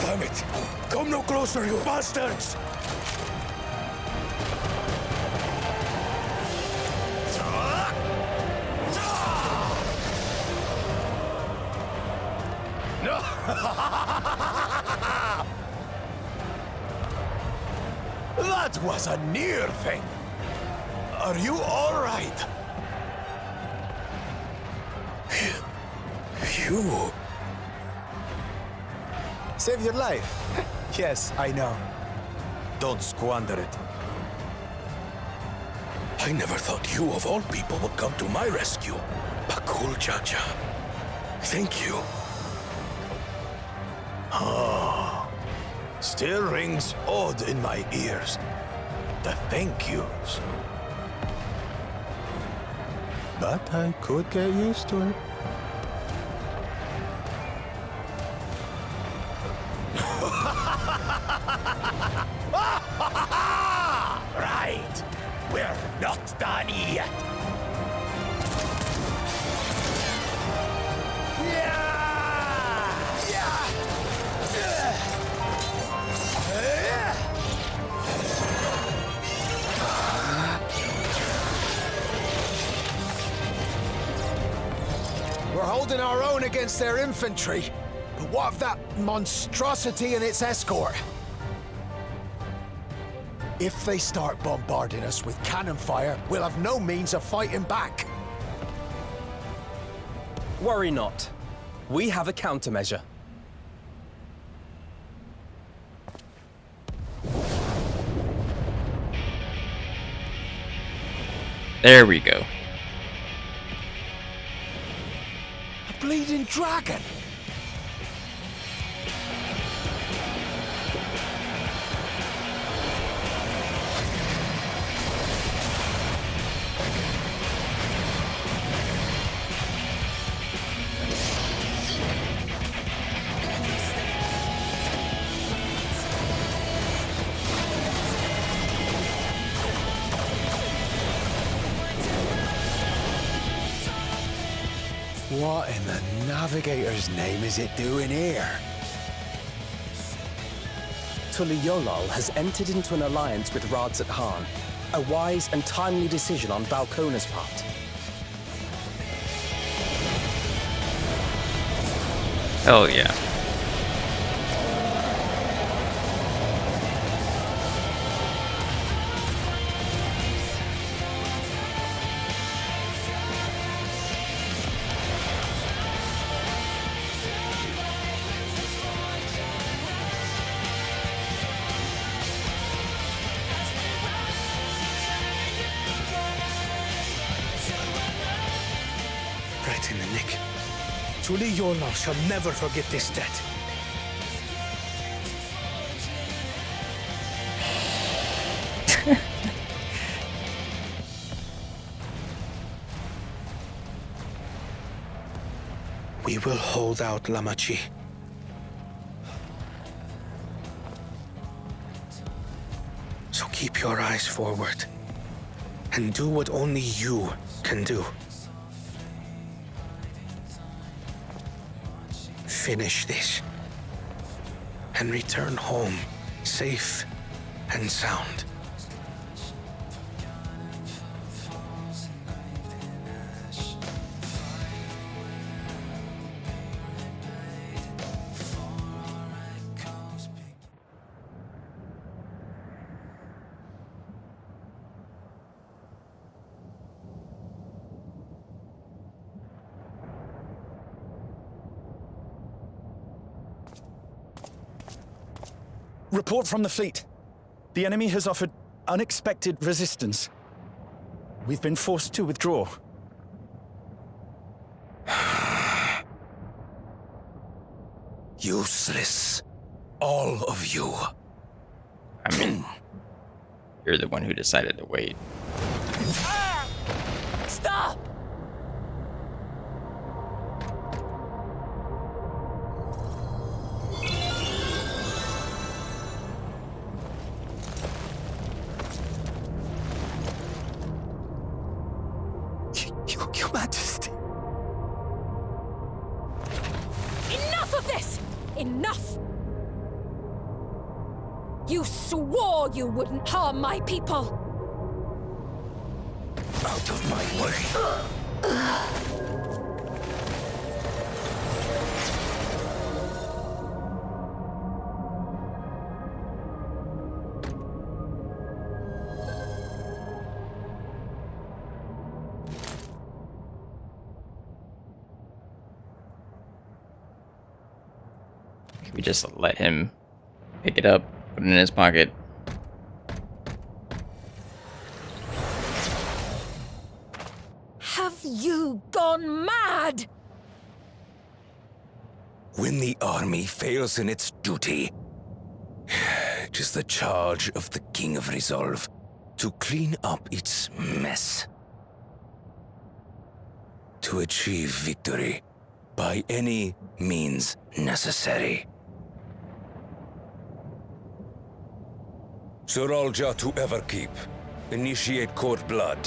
Damn it! Come no closer, you bastards! That was a near thing. Are you all right? You... Save your life. Yes, I know. Don't squander it. I never thought you, of all people, would come to my rescue. Zoraal Ja. Thank you. Oh, still rings odd in my ears. The thank yous. But I could get used to it. Right. We're not done yet. We're holding our own against their infantry. But what of that monstrosity and its escort? If they start bombarding us with cannon fire, we'll have no means of fighting back. Worry not. We have a countermeasure. There we go. A bleeding dragon! What in the Navigator's name is it doing here? Tural has entered into an alliance with Radzat Khan. A wise and timely decision on Valkona's part. Hell yeah. Right in the nick. Tural shall never forget this debt. We will hold out, Lamachi. So keep your eyes forward and do what only you can do. Finish this and return home safe and sound. Report from the fleet. The enemy has offered unexpected resistance. We've been forced to withdraw. Useless. All of you. I mean, you're the one who decided to wait. Stop! Your Majesty. Enough of this! Enough! You swore you wouldn't harm my people! Out of my way. Can we just let him pick it up, put it in his pocket? Have you gone mad? When the army fails in its duty, it is the charge of the King of Resolve to clean up its mess. To achieve victory by any means necessary. Zoraal Ja to Everkeep. Initiate Code Blood.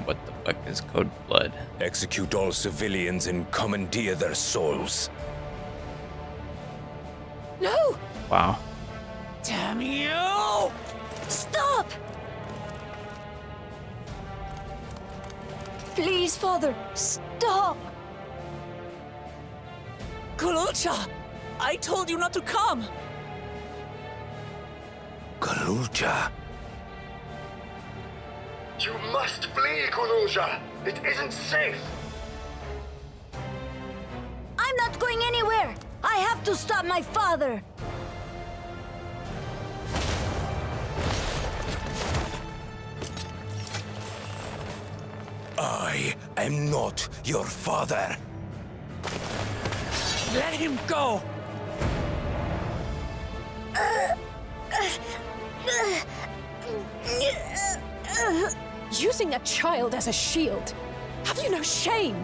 What the fuck is Code Blood? Execute all civilians and commandeer their souls. No! Wow. Damn you! Stop! Please, Father, stop! Kululcha! I told you not to come! Kululcha. You must flee, Zoraal. It isn't safe. I'm not going anywhere! I have to stop my father! I am not your father. Let him go! Using a child as a shield. Have you no shame?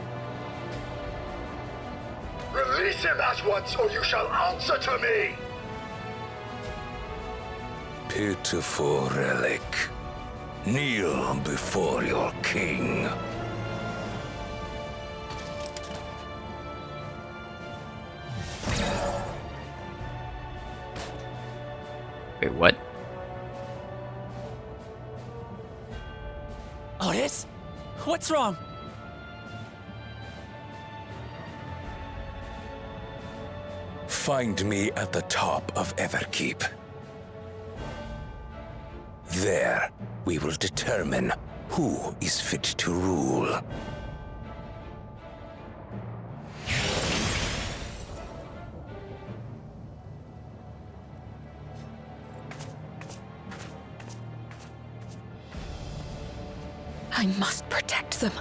Release him at once, or you shall answer to me! Pitiful relic. Kneel before your king. Wait, what? Otis? What's wrong? Find me at the top of Everkeep. There, we will determine who is fit to rule. I must protect them.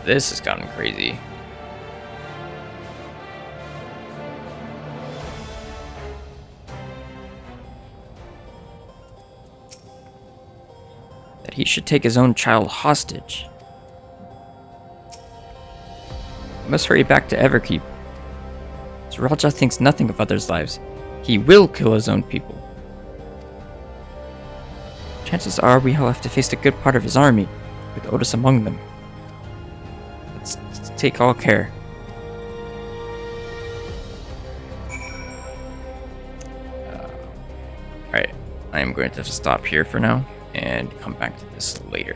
This has gotten crazy. That he should take his own child hostage. We must hurry back to Everkeep. Zoraal Ja thinks nothing of others' lives. He will kill his own people. Chances are we will have to face a good part of his army, with Otis among them. Let's take all care. Alright, I am going to have to stop here for now and come back to this later.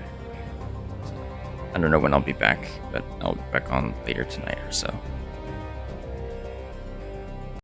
I don't know when I'll be back, but I'll be back on later tonight or so.